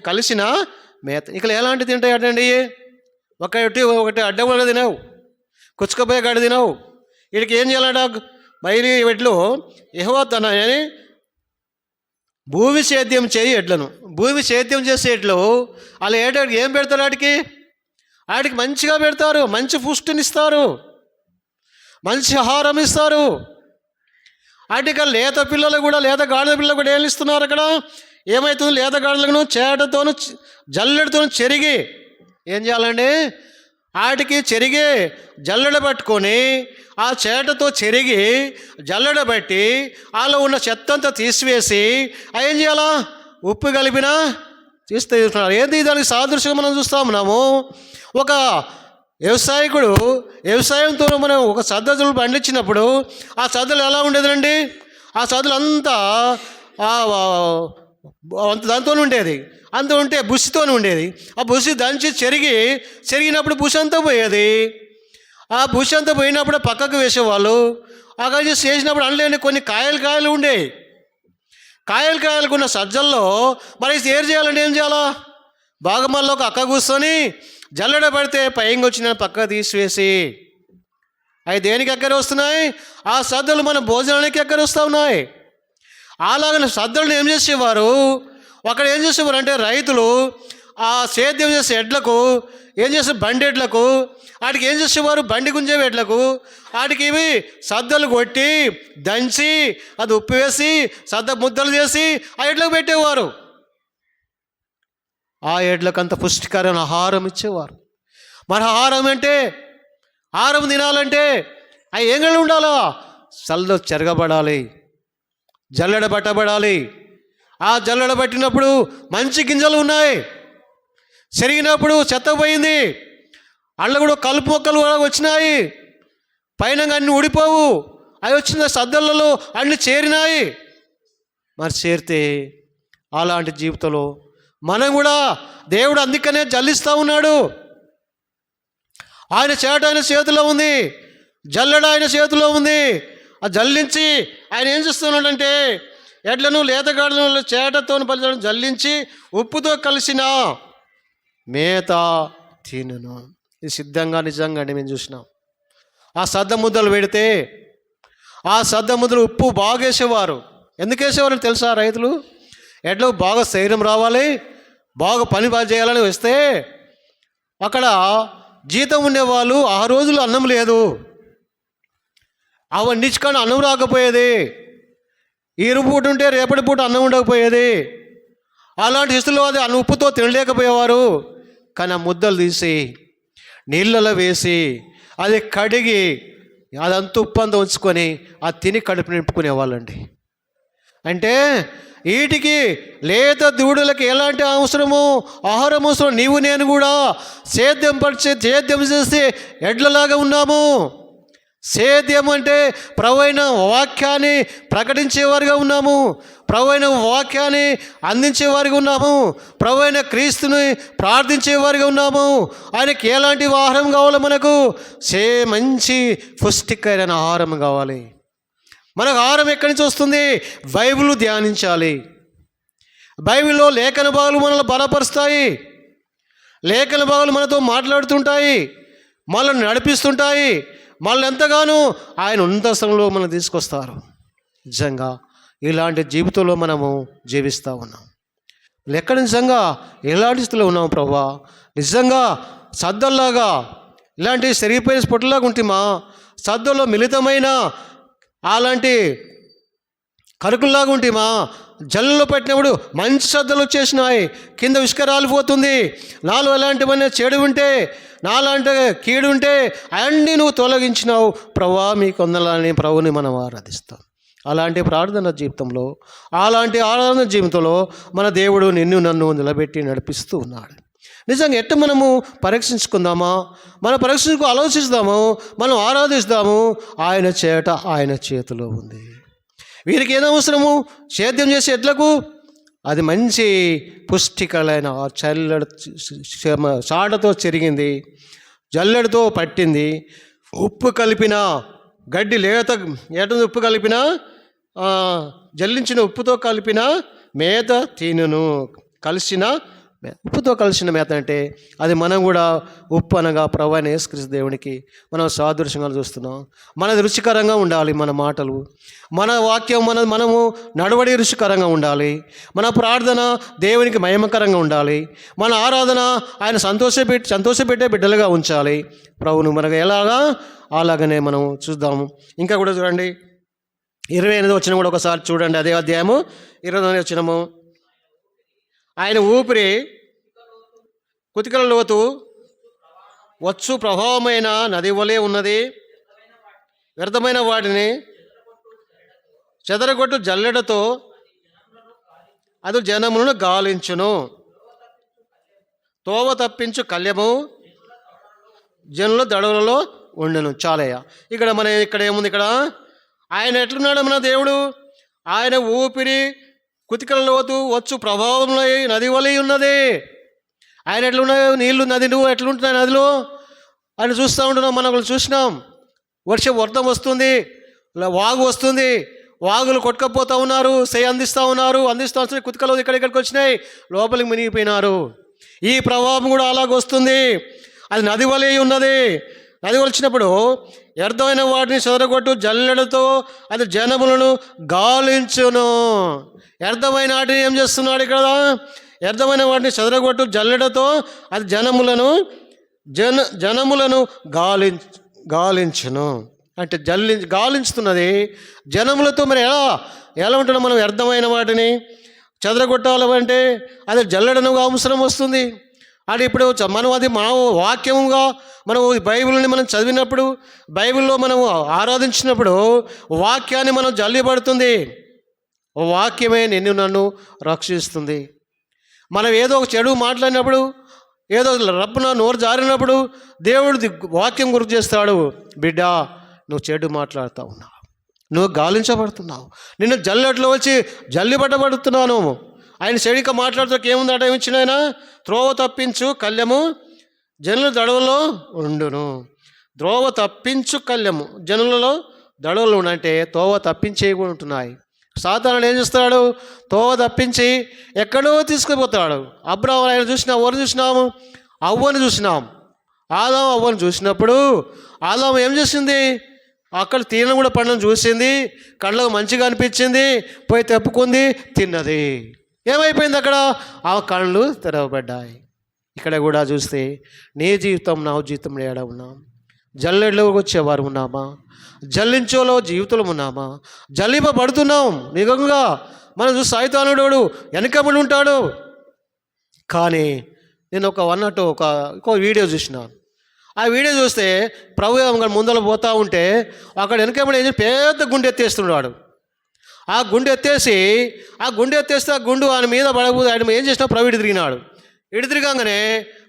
కలిసిన మేత. ఇక్కడ ఎలాంటి తింటాయి అటండి? ఒకటి అడ్డగొడ తినవు, కుచ్చుకపోయే గడి తినవు. వీడికి ఏం చేయాలట? బయలు ఎడ్లు యెహోవా అని భూమి సేద్యం చేయి ఎడ్లను. భూమి సేద్యం చేసే ఎడ్లు అలా ఏం పెడతారు? వాటికి మంచిగా పెడతారు, మంచి పుష్టినిస్తారు, మంచి ఆహారం ఇస్తారు. వాటికి లేత పిల్లలు కూడా, లేత గాడిద పిల్లలు కూడా ఏం ఇస్తున్నారు? అక్కడ ఏమవుతుంది? లేత గాడిదలను చేటతోనూ జల్లెడతోనూ చెరిగి ఏం చేయాలండి? వాటికి చెరిగి జల్లెడ పట్టుకొని ఆ చేటతో చెరిగి జల్లెడ బట్టి వాళ్ళలో ఉన్న చెత్తంతా తీసివేసి ఏం చేయాలా? ఉప్పు కలిపిన తీస్తున్నారు. ఏంది దానికి సాదృశ్యంగా మనం చూస్తూ ఉన్నాము. ఒక వ్యవసాయకుడు వ్యవసాయంతో మనం ఒక సద్దలు పండించినప్పుడు ఆ సద్దలు ఎలా ఉండేదండి? ఆ సద్దలు అంతా దాంతో ఉండేది. అంత ఉంటే బుసితో ఉండేది. ఆ బుసి దంచి చెరిగినప్పుడు బుసి అంతా పోయేది. ఆ బుసి అంతా పోయినప్పుడు పక్కకు వేసేవాళ్ళు. అక్కడ చేసినప్పుడు అనలేని కొన్ని కాయలు ఉండేవి. కాయలుకున్న సజ్జల్లో మరి ఏం చేయాలంటే ఏం చేయాలా? బాగా మళ్ళీ ఒక అక్క కూర్చొని జల్లెడ పడితే పైకి వచ్చిన పక్క తీసివేసి అవి దేనికి ఎక్కడ వస్తున్నాయి? ఆ సద్దలు మన భోజనానికి ఎక్కడ వస్తూ ఉన్నాయి. అలాగనే సద్దలను ఏం చేసేవారు? అక్కడ ఏం చేసేవారు అంటే రైతులు ఆ సేద్యం చేసే ఎడ్లకు ఏం చేసే బండి ఎడ్లకు వాటికి ఏం చేసేవారు? బండి గుంజే ఎడ్లకు వాటికి ఇవి సద్దలు కొట్టి దంచి అది ఉప్పు వేసి సద్ద ముద్దలు చేసి ఆ ఎడ్లకు పెట్టేవారు. ఆ ఎడ్లకు అంత పుష్టికరమైన ఆహారం ఇచ్చేవారు. మరి ఆహారం తినాలంటే అవి ఏం ఉండాలా? చల్ల చెరగబడాలి, జల్లెడ పట్టబడాలి. ఆ జల్లెడ పట్టినప్పుడు మంచి గింజలు ఉన్నాయి, చెరిగినప్పుడు చెత్త పోయింది, అల్ల కూడా కలుపు మొక్కలు కూడా వచ్చినాయి, పైన అన్నీ ఊడిపోవు. అవి వచ్చిన సద్దలలో అన్నీ చేరినాయి. మరి చేరితే అలాంటి జీవితంలో మనం కూడా దేవుడు అందుకనే జల్లిస్తూ ఉన్నాడు. ఆయన చేట ఆయన చేతిలో ఉంది, జల్లెడ ఆయన చేతిలో ఉంది. ఆ జల్లించి ఆయన ఏం చేస్తున్నాడంటే ఎడ్లను లేతగాడలను చేటతో పలిచడం జల్లించి ఉప్పుతో కలిసిన మేత తినను. ఇది సిద్ధంగా నిజంగా మేము చూసినాం. ఆ సద్ద ముద్దలు పెడితే ఆ సద్ద ముద్దలు ఉప్పు బాగా వేసేవారు. ఎందుకు వేసేవారని తెలుసా? రైతులు ఎడ్లకు బాగా శరీరం రావాలి, బాగా పని బాగా చేయాలని వస్తే అక్కడ జీతం ఉండేవాళ్ళు ఆ రోజులు అన్నం లేదు, అవన్నించుకొని అన్నం రాకపోయేది. ఈరు పూట ఉంటే రేపటి పూట అన్నం ఉండకపోయేది. అలాంటి స్థితిలో అది అన్న ఉప్పుతో తినలేకపోయేవారు. కానీ ఆ ముద్దలు తీసి నీళ్ళలో వేసి అది కడిగి అదంతా ఉప్పు అంతా ఉంచుకొని అది తిని కడుపు నింపుకునేవాళ్ళండి. అంటే వీటికి లేత దూడలకి ఎలాంటి అవసరమో ఆహారం అవసరం. నీవు నేను కూడా సేద్యం చేసి ఎడ్లలాగా ఉన్నాము. సేద్యం అంటే ప్రభువైన వాక్యాన్ని ప్రకటించేవారుగా ఉన్నాము, ప్రభువైన వాక్యాన్ని అందించేవారుగా ఉన్నాము, ప్రభువైన క్రీస్తుని ప్రార్థించేవారుగా ఉన్నాము. ఆయనకి ఎలాంటి ఆహారం కావాలో మనకు మంచి పుష్టికరమైన ఆహారం కావాలి. మనకు ఆహారం ఎక్కడి నుంచి వస్తుంది? బైబిల్ ధ్యానించాలి. బైబిల్లో లేఖన భాగాలు మనల్ని బలపరుస్తాయి, లేఖన భాగాలు మనతో మాట్లాడుతుంటాయి, మనల్ని నడిపిస్తుంటాయి. మళ్ళీ ఎంతగానో ఆయన ఉన్నత స్థలంలో మనం తీసుకొస్తారు. నిజంగా ఇలాంటి జీవితంలో మనము జీవిస్తూ ఉన్నాం. ఎక్కడ నిజంగా ఎలాంటి స్థితిలో ఉన్నాం ప్రభువా? నిజంగా సద్దల్లాగా ఇలాంటి సరిగిపోయిన స్పొట్టలాగా ఉంటేమా? సద్దలో మిళితమైన అలాంటి కరుకుల్లాగా ఉంటేమా? జల్లులో పెట్టినప్పుడు మంచి సద్దలు వచ్చేసినాయి, కింద ఇసుక రాలిపోతుంది. నాలో ఎలాంటివన్నీ చెడు ఉంటే, నాలాంటి కీడు ఉంటే అన్నీ నువ్వు తొలగించినావు ప్రభువా, మీ కొందలని ప్రభుని మనం ఆరాధిస్తాం. అలాంటి ప్రార్థన జీవితంలో, అలాంటి ఆరాధన జీవితంలో మన దేవుడు నిన్ను నన్ను నిలబెట్టి నడిపిస్తూ ఉన్నాడు. నిజంగా ఎట్ట మనము పరీక్షించుకుందామా? మనం పరీక్షించుకు ఆలోచిస్తాము, మనం ఆరాధిస్తాము. ఆయన చేట ఆయన చేతిలో ఉంది. వీరికి ఏదో అవసరము? సేద్యం చేసే ఎడ్లకు అది మంచి పుష్టికలైన చల్లెడ చాటతో చెరిగింది, జల్లెడతో పట్టింది, ఉప్పు కలిపిన గడ్డి లేత ఏట ఉప్పు కలిపిన జల్లించిన ఉప్పుతో కలిపిన మేత తినును. కలిసిన ఉప్పుతో కలిసిన మేత అంటే అది మనం కూడా ఉప్పు అనగా ప్రభువైన యేసుక్రీస్తు దేవునికి మనం సాదృశ్యంగా చూస్తున్నాం. మనది రుచికరంగా ఉండాలి, మన మాటలు, మన వాక్యం, మనము నడవడి రుచికరంగా ఉండాలి. మన ప్రార్థన దేవునికి మహిమకరంగా ఉండాలి. మన ఆరాధన ఆయన సంతోషపెట్టే బిడ్డలుగా ఉంచాలి. ప్రభువును మనకు ఎలాగా అలాగనే మనం చూద్దాము. ఇంకా కూడా చూడండి, 28వ వచనం కూడా ఒకసారి చూడండి. అదే అధ్యాయము 29వ వచనము. ఆయన ఊపిరి కుతికల లోతు వచ్చు ప్రభావమైన నది వలె ఉన్నది. వ్యర్థమైన వాటిని చెదరగొట్టు జల్లెడతో అది జనములను గాలించును. తోవ తప్పించు కళ్యము జనుల దడవలలో ఉండను. చాలయ్య. ఇక్కడ ఏముంది? ఇక్కడ ఆయన ఎట్లున్నాడు మన దేవుడు? ఆయన ఊపిరి కుతికల లోతు వచ్చు ప్రభావంలో నది వలె ఉన్నది. ఆయన ఎట్లున్నాయో నీళ్లు, నది నువ్వు ఎట్లుంటున్నాయి నదిలో ఆయన చూస్తూ ఉంటున్నాం. మనం చూసినాం, వర్షం వస్తుంది, వాగు వస్తుంది, వాగులు కొట్టుకపోతూ ఉన్నారు, అందిస్తూ వస్తుంది. కుతికలు ఇక్కడికి వచ్చినాయి, లోపలికి మునిగిపోయినారు. ఈ ప్రభావం కూడా అలాగ వస్తుంది. అది నది వలె ఉన్నది. నది వచ్చినప్పుడు వ్యర్థమైన వాటిని చెదరగొట్టు జల్లెడతో అది జనములను గాలించును. వ్యర్థమైన వాటిని ఏం చేస్తున్నాడు ఇక్కడ? వ్యర్థమైన వాటిని చెదరగొట్టు జల్లెడతో అది జనములను గాలించును. అంటే గాలించుతున్నది జనములతో. మరి ఎలా ఉంటున్నాం మనం? వ్యర్థమైన వాటిని చెదరగొట్టాలంటే అది జల్లెడను అవసరం వస్తుంది. అది ఇప్పుడు మనం అది మన వాక్యముగా మనం బైబిల్ని మనం చదివినప్పుడు, బైబిల్లో మనము ఆరాధించినప్పుడు వాక్యాన్ని మనం జల్లిపడుతుంది. వాక్యమే నిన్ను నన్ను రక్షిస్తుంది. మనం ఏదో ఒక చెడు మాట్లాడినప్పుడు, ఏదో రబ్బున నోరు జారినప్పుడు దేవుడు వాక్యం గుర్తు చేస్తాడు. బిడ్డ, నువ్వు చెడు మాట్లాడుతూ ఉన్నావు, నువ్వు గాలించబడుతున్నావు, నిన్ను జల్లెట్లో వచ్చి జల్లిపట్టబడుతున్నాను. ఆయన చెడిక మాట్లాడుతూ ఏముంది అట ఇచ్చిన ఆయన? త్రోవ తప్పించు కళ్యము జనుల దడవలో ఉండును. త్రోవ తప్పించు కళ్యము జనులలో దడవలు అంటే తోవ తప్పించే కూడా ఉంటున్నాయి. సాతానుడు ఏం చేస్తాడు? తోవ తప్పించి ఎక్కడో తీసుకుపోతాడు. అబ్రాహాము ఆయన ఎవరు చూసినాము? అవ్వను చూసినాం. ఆదాము అవ్వను చూసినప్పుడు ఆదాము ఏం చేసింది? అక్కడ తీరం కూడా పండును చూసింది, కళ్ళకు మంచిగా అనిపించింది, పోయి తెప్పుకుంది, తిన్నది. ఏమైపోయింది అక్కడ? ఆ కళ్ళు తెరవబడ్డాయి. ఇక్కడ కూడా చూస్తే నీ జీవితం నా జీవితం ఏడ ఉన్నాం? జల్లెడలోకి వచ్చేవారు ఉన్నామా? జల్లించోలో జీవితంలో ఉన్నామా? జల్లింపబడుతున్నాం. నిజంగా మనం చూసి సైతానుడు వెనకబడి ఉంటాడు. కానీ నేను ఒక వీడియో చూసినాను. ఆ వీడియో చూస్తే ప్రభు ముందర పోతూ ఉంటే అక్కడ వెనకబడి పెద్ద గుండె ఎత్తేస్తున్నాడు. ఆ గుండె ఎత్తేస్తే ఆ గుండు ఆయన మీద పడబోదు. ఆయన ఏం చేసినా ప్రభు తిరిగినాడు. తిరగంగానే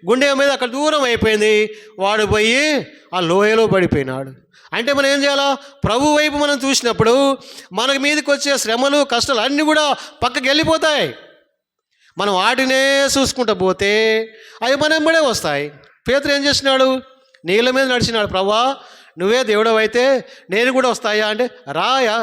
గుండె మీద అక్కడ దూరం అయిపోయింది. వాడు పోయి ఆ లోయలో పడిపోయినాడు. అంటే మనం ఏం చేయాలా? ప్రభు వైపు మనం చూసినప్పుడు మన మీదకి వచ్చే శ్రమలు, కష్టాలు అన్నీ కూడా పక్కకి వెళ్ళిపోతాయి. మనం వాటినే చూసుకుంటూ పోతే అవి మన వెంబడే వస్తాయి. పేతురు ఏం చేసినాడు? నీళ్ళ మీద నడిచినాడు. ప్రభువా, నువ్వే దేవుడు అయితే నేను కూడా వస్తాయా అంటే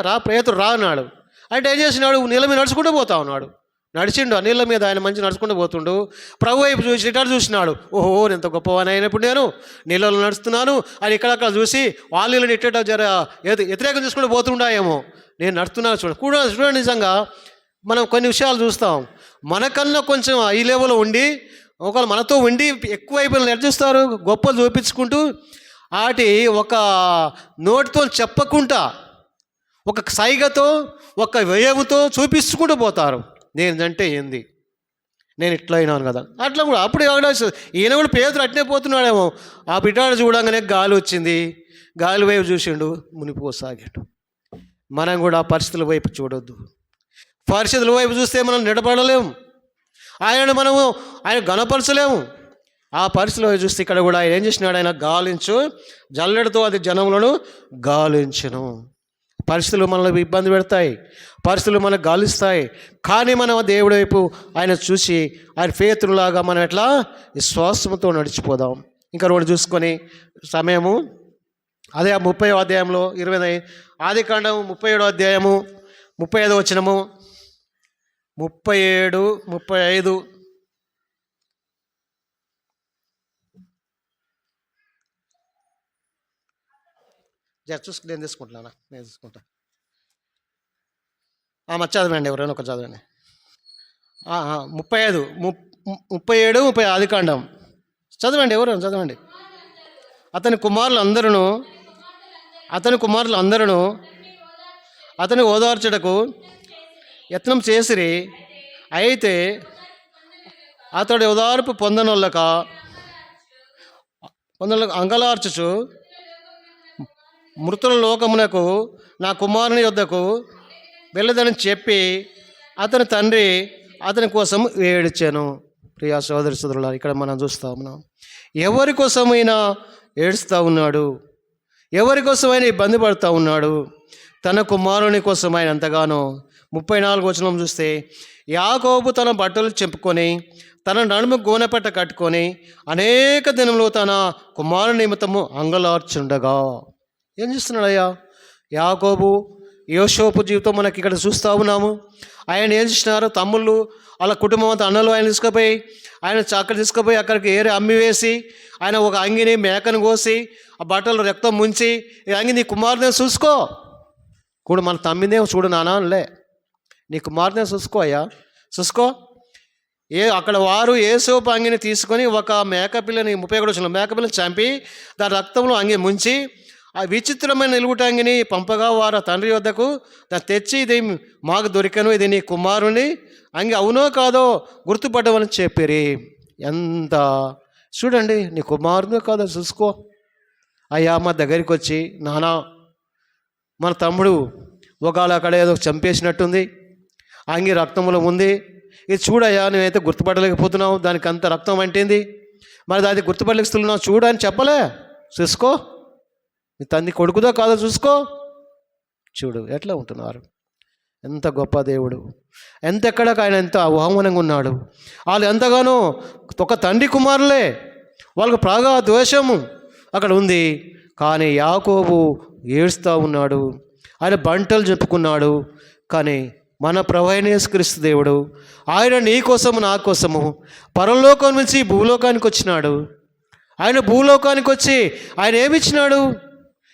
రా పేతురు రా అన్నాడు. అంటే ఏం చేసినాడు? నీళ్ళ మీద నడుచుకుంటూ పోతా ఉన్నాడు. నడిచిండు ఆ నీళ్ళ మీద, ఆయన మంచి నడుచుకుంటూ పోతుండు. ప్రభు వైపు చూసి రిటర్న్ చూసినాడు. ఓహో, ఎంత గొప్పవాని అయినప్పుడు నేను నీళ్ళలో నడుస్తున్నాను అని ఇక్కడక్కడ చూసి వాళ్ళ నీళ్ళని ఇట్టేట జర వ్యతిరేకం చూసుకుంటూ పోతుండాయేమో, నేను నడుస్తున్నాను చూడండి. నిజంగా మనం కొన్ని విషయాలు చూస్తాం, మనకన్నా కొంచెం ఈ లెవెల్లో ఉండి ఒకవేళ మనతో ఉండి ఎక్కువైపోయిన చూస్తారు, గొప్పలు చూపించుకుంటూ వాటి ఒక నోటితో చెప్పకుండా ఒక సైగతో ఒక వ్యయముతో చూపించుకుంటూ పోతారు. నేనంటే ఏంది, నేను ఇట్లా అయినాను కదా, అట్లా కూడా అప్పుడు ఈయన కూడా పేదలు అట్నే పోతున్నాడేమో. ఆ బిడ్డాడు చూడంగానే గాలి వచ్చింది, గాలి వైపు చూసిండు, మునిపోసాగాడు. మనం కూడా పరిస్థితుల వైపు చూడొద్దు. పరిస్థితుల వైపు చూస్తే మనం నిలబడలేము, ఆయన గణపరచలేము. ఆ పరిస్థితిలో చూస్తే ఇక్కడ కూడా ఆయన ఏం చేసినాడు, ఆయన గాలించు జల్లెడతో అది జనములను గాలించును. పరిస్థితులు మనల్ని ఇబ్బంది పెడతాయి, పరిస్థితులు మనకు గాలిస్తాయి, కానీ మనం దేవుడి వైపు ఆయన చూసి ఆయన ఫేతులాగా మనం ఎట్లా విశ్వాసంతో నడిచిపోదాం. ఇంకా రోడ్డు చూసుకొని సమయము అదే 30వ అధ్యాయంలో 20 ఆదికాండం 37వ అధ్యాయము 35వ వచనము 37, 35 చూసుకు నేను తీసుకుంటున్నాను, నేను తీసుకుంటా. చదవండి, ఎవరైనా ఒక చదవండి. 35, 37, 30 ఆదికాండం చదవండి, ఎవరైనా చదవండి. అతని కుమారులు అందరూ అతని ఓదార్చుటకు యత్నం చేసిరి. అయితే అతడి ఓదార్పు పొందనొల్లక అంగలార్చుచు మృతుల లోకమునకు నా కుమారుని యొద్దకు వెళ్ళదని చెప్పి అతని తండ్రి అతని కోసం ఏడ్చాను. ప్రియా సోదరి సోదరులారా, ఇక్కడ మనం చూస్తా ఉన్నాం, ఎవరి కోసమైనా ఏడుస్తూ ఉన్నాడు, ఎవరి కోసమైనా ఇబ్బంది పడుతూ ఉన్నాడు, తన కుమారుని కోసం ఆయన ఎంతగానో. 34వ వచనం చూస్తే, యాకోబు తన బట్టలు చెప్పుకొని తన నడుము గోనెపట్ట కట్టుకొని అనేక దినములు తన కుమారుని నిమిత్తము అంగలార్చుండగా. ఏం చేస్తున్నాడయ్యా యాకోబు? యోసేపు జీవితం మనకి ఇక్కడ చూస్తూ ఉన్నాము. ఆయన ఏం చేసినారు, తమ్ముళ్ళు వాళ్ళ కుటుంబం అంతా అన్నలు ఆయన తీసుకుపోయి అక్కడ తీసుకుపోయి అక్కడికి ఏరే అమ్మివేసి ఆయన ఒక అంగిని మేకను కోసి ఆ బట్టలు రక్తం ముంచి, ఈ అంగి నీ కుమారునే చూసుకో కూడా, మన తమ్మిందే చూడు నాన్నలే, నీ కుమారునే చూసుకో అయ్యా, చూసుకో. అక్కడ వారు యోసేపు అంగిని తీసుకొని ఒక మేకపిల్లని 31వ వచనంలో మేకపిల్లని చంపి దాని రక్తంలో అంగి ముంచి ఆ విచిత్రమైన నిలుగుటంగిని పంపగా వారు తండ్రి వద్దకు దాన్ని తెచ్చి, ఇది మాకు దొరికను, ఇది నీ కుమారుని అంగి అవునో కాదో గుర్తుపట్టమని చెప్పిరి. ఎంత చూడండి, నీ కుమారునో కాదో చూసుకో. అయ్యా మా దగ్గరికి వచ్చి, నానా మన తమ్ముడు ఒకవేళ అక్కడ ఏదో చంపేసినట్టుంది, అంగి రక్తంలో ఉంది, ఇది చూడయ్యా నువ్వైతే గుర్తుపట్టలేకపోతున్నావు, దానికి అంత రక్తం అంటింది, మరి దాన్ని గుర్తుపట్టలేస్తున్నావు చూడని చెప్పలే. చూసుకో, నీ తండ్రి కొడుకుదో కాదో చూసుకో. చూడు ఎట్లా ఉంటున్నారు, ఎంత గొప్ప దేవుడు, ఎక్కడికి ఆయన ఎంత అవమానంగా ఉన్నాడు. వాళ్ళు ఎంతగానో ఒక తండ్రి కుమారులే, వాళ్ళకు ప్రాగా ద్వేషము అక్కడ ఉంది. కానీ యాకోబు ఏడుస్తూ ఉన్నాడు, ఆయన బంటలు చెప్పుకున్నాడు. కానీ మన ప్రభు అయిన యేసుక్రీస్తు దేవుడు, ఆయన నీ కోసము నా కోసము పరలోకం నుంచి భూలోకానికి వచ్చినాడు. ఆయన భూలోకానికి వచ్చి ఆయన ఏమిచ్చినాడు,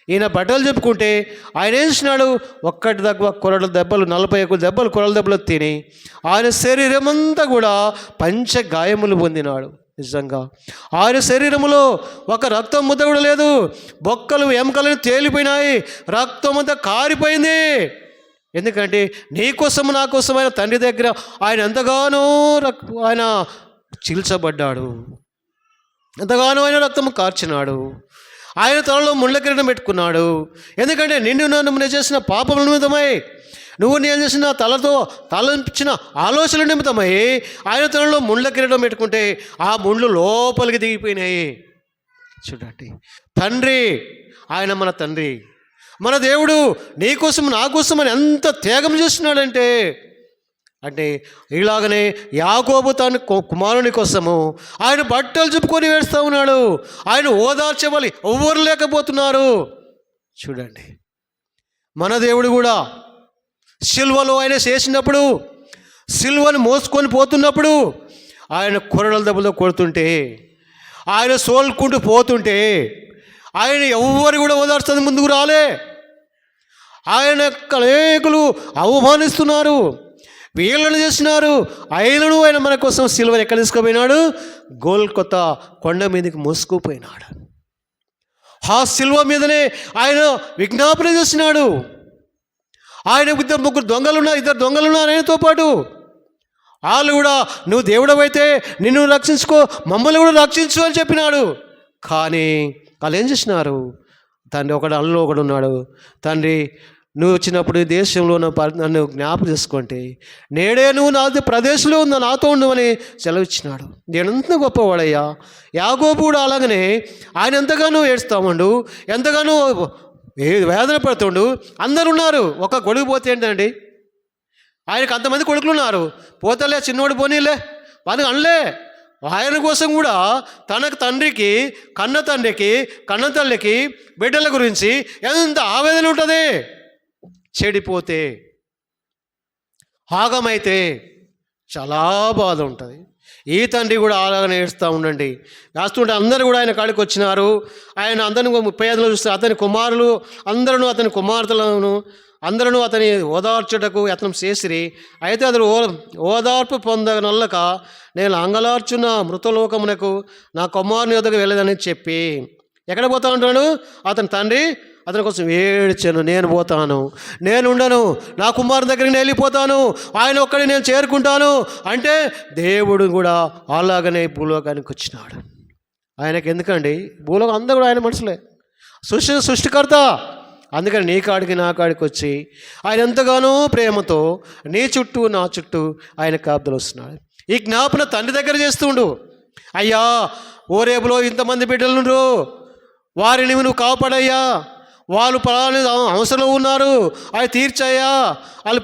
ఈయన బట్టలు చెప్పుకుంటే ఆయన ఏం చేసినాడు, ఒక్కటి దగ్గర కొరల దెబ్బలు 41 దెబ్బలు కొరల దెబ్బలు తిని ఆయన శరీరం అంతా కూడా పంచ గాయములు పొందినాడు. నిజంగా ఆయన శరీరములో ఒక రక్తం ముద్ద కూడా లేదు, బొక్కలు ఎముకలను తేలిపోయినాయి, రక్తం అంతా కారిపోయింది. ఎందుకంటే నీ కోసం నా కోసం ఆయన తండ్రి దగ్గర ఆయన ఎంతగానో ఆయన చీల్చబడ్డాడు, ఎంతగానో ఆయన రక్తము కార్చినాడు. ఆయన తలలో ముళ్ళ కిరీటం పెట్టుకున్నాడు. ఎందుకంటే నిన్ను నన్ను చేసిన పాపముల నిమిత్తమై, నువ్వు నేను చేసిన తలంచిన ఆలోచనల నిమిత్తమై ఆయన తలలో ముళ్ళ కిరీటం పెట్టుకుంటే ఆ ముళ్ళు లోపలికి దిగిపోయినాయి. చూడండి, తండ్రి ఆయన మన తండ్రి, మన దేవుడు నీ కోసం నా కోసం అని ఎంత త్యాగం చేస్తున్నాడంటే, ఇలాగనే యాకోబు తన కుమారుని కోసము ఆయన బట్టలు చెప్పుకొని వేస్తూ ఉన్నాడు. ఆయన ఓదార్చేవాళ్ళు ఎవ్వరు లేకపోతున్నారు. చూడండి, మన దేవుడు కూడా సిలువలో ఆయన చేసినప్పుడు సిలువను మోసుకొని పోతున్నప్పుడు ఆయన కొరడల దెబ్బతో కొడుతుంటే, ఆయన సోల్కుంటూ పోతుంటే, ఆయన ఎవ్వరు కూడా ఓదార్చని ముందుకు రాలే. ఆయన అనేకులు అవమానిస్తున్నారు, వీళ్ళని చేస్తున్నారు. ఆయనను ఆయన మన కోసం సిలువను ఎక్కడ తీసుకుపోయినాడు? గోల్కొతా కొండ మీదకి మోసుకుపోయినాడు. ఆ సిలువ మీదనే ఆయన విజ్ఞాపన చేస్తున్నాడు. ఆయన ఇద్దరు దొంగలున్నారు ఆయనతో పాటు. వాళ్ళు కూడా నువ్వు దేవుడవైతే నిన్ను రక్షించుకో, మమ్మల్ని కూడా రక్షించు అని చెప్పినాడు. కానీ వాళ్ళు ఏం చేసినారు? తండ్రి ఒకడు ఉన్నాడు, తండ్రి నువ్వు వచ్చినప్పుడు ఈ దేశంలో నన్ను జ్ఞాపకం చేసుకుంటే నేడే నువ్వు నా ప్రదేశంలో ఉందా నాతో ఉండవని సెలవిచ్చినాడు. నేనెంత గొప్పవాడయ్యా. యాకోబు కూడా అలాగనే ఆయన ఎంతగానో ఏడుస్తామండు, ఎంతగానో వేదన పడుతుండు. అందరు ఉన్నారు, ఒక కొడుకు పోతే ఏంటండి? ఆయనకు అంతమంది కొడుకులు ఉన్నారు, పోతలే చిన్నోడు పోనీలే వాళ్ళకి అనలే. ఆయన కోసం కూడా తనకు తండ్రికి కన్న తల్లికి బిడ్డల గురించి ఎంత ఆవేదన ఉంటుంది. చెడిపోతే, ఆగమైతే చాలా బాధ ఉంటుంది. ఈ తండ్రి కూడా అలాగనే ఏడుస్తూ ఉండండి. వేస్తుంటే అందరూ కూడా ఆయన కాడికి వచ్చినారు. ఆయన అందరిని 35లో చూస్తే అతని కుమారులు అందరూ అతని కుమార్తెలను అందరూ అతని ఓదార్చుటకు యత్నం చేసిరి. అయితే అతడు ఓదార్పు పొందనల్లక నేను అంగలార్చున్న మృతలోకమునకు నా కుమారుని యొద్దకు వెళ్ళదని చెప్పి ఎక్కడ పోతా ఉంటాడు? అతని తండ్రి అతని కోసం ఏడ్చాను. నేను పోతాను, నేను ఉండను, నా కుమారుని దగ్గరికి నేను వెళ్ళిపోతాను, ఆయన ఒక్కడి నేను చేరుకుంటాను అంటే దేవుడు కూడా అలాగనే భూలోకానికి వచ్చినాడు. ఆయనకి ఎందుకండి? భూలోకం అందరూ కూడా ఆయన మనుషులే, సృష్టికర్త. అందుకని నీ కాడికి నా కాడికి వచ్చి ఆయన ఎంతగానో ప్రేమతో నీ చుట్టూ నా చుట్టూ ఆయన కాపుదలు వస్తున్నాడు. ఈ జ్ఞాపన తండ్రి దగ్గర చేస్తుండు. అయ్యా ఓరేపులో ఇంతమంది బిడ్డలు వారిని నువ్వు కాపాడయ్యా, వాళ్ళు పలాని అవసరంలో ఉన్నారు, అవి తీర్చాయా, వాళ్ళు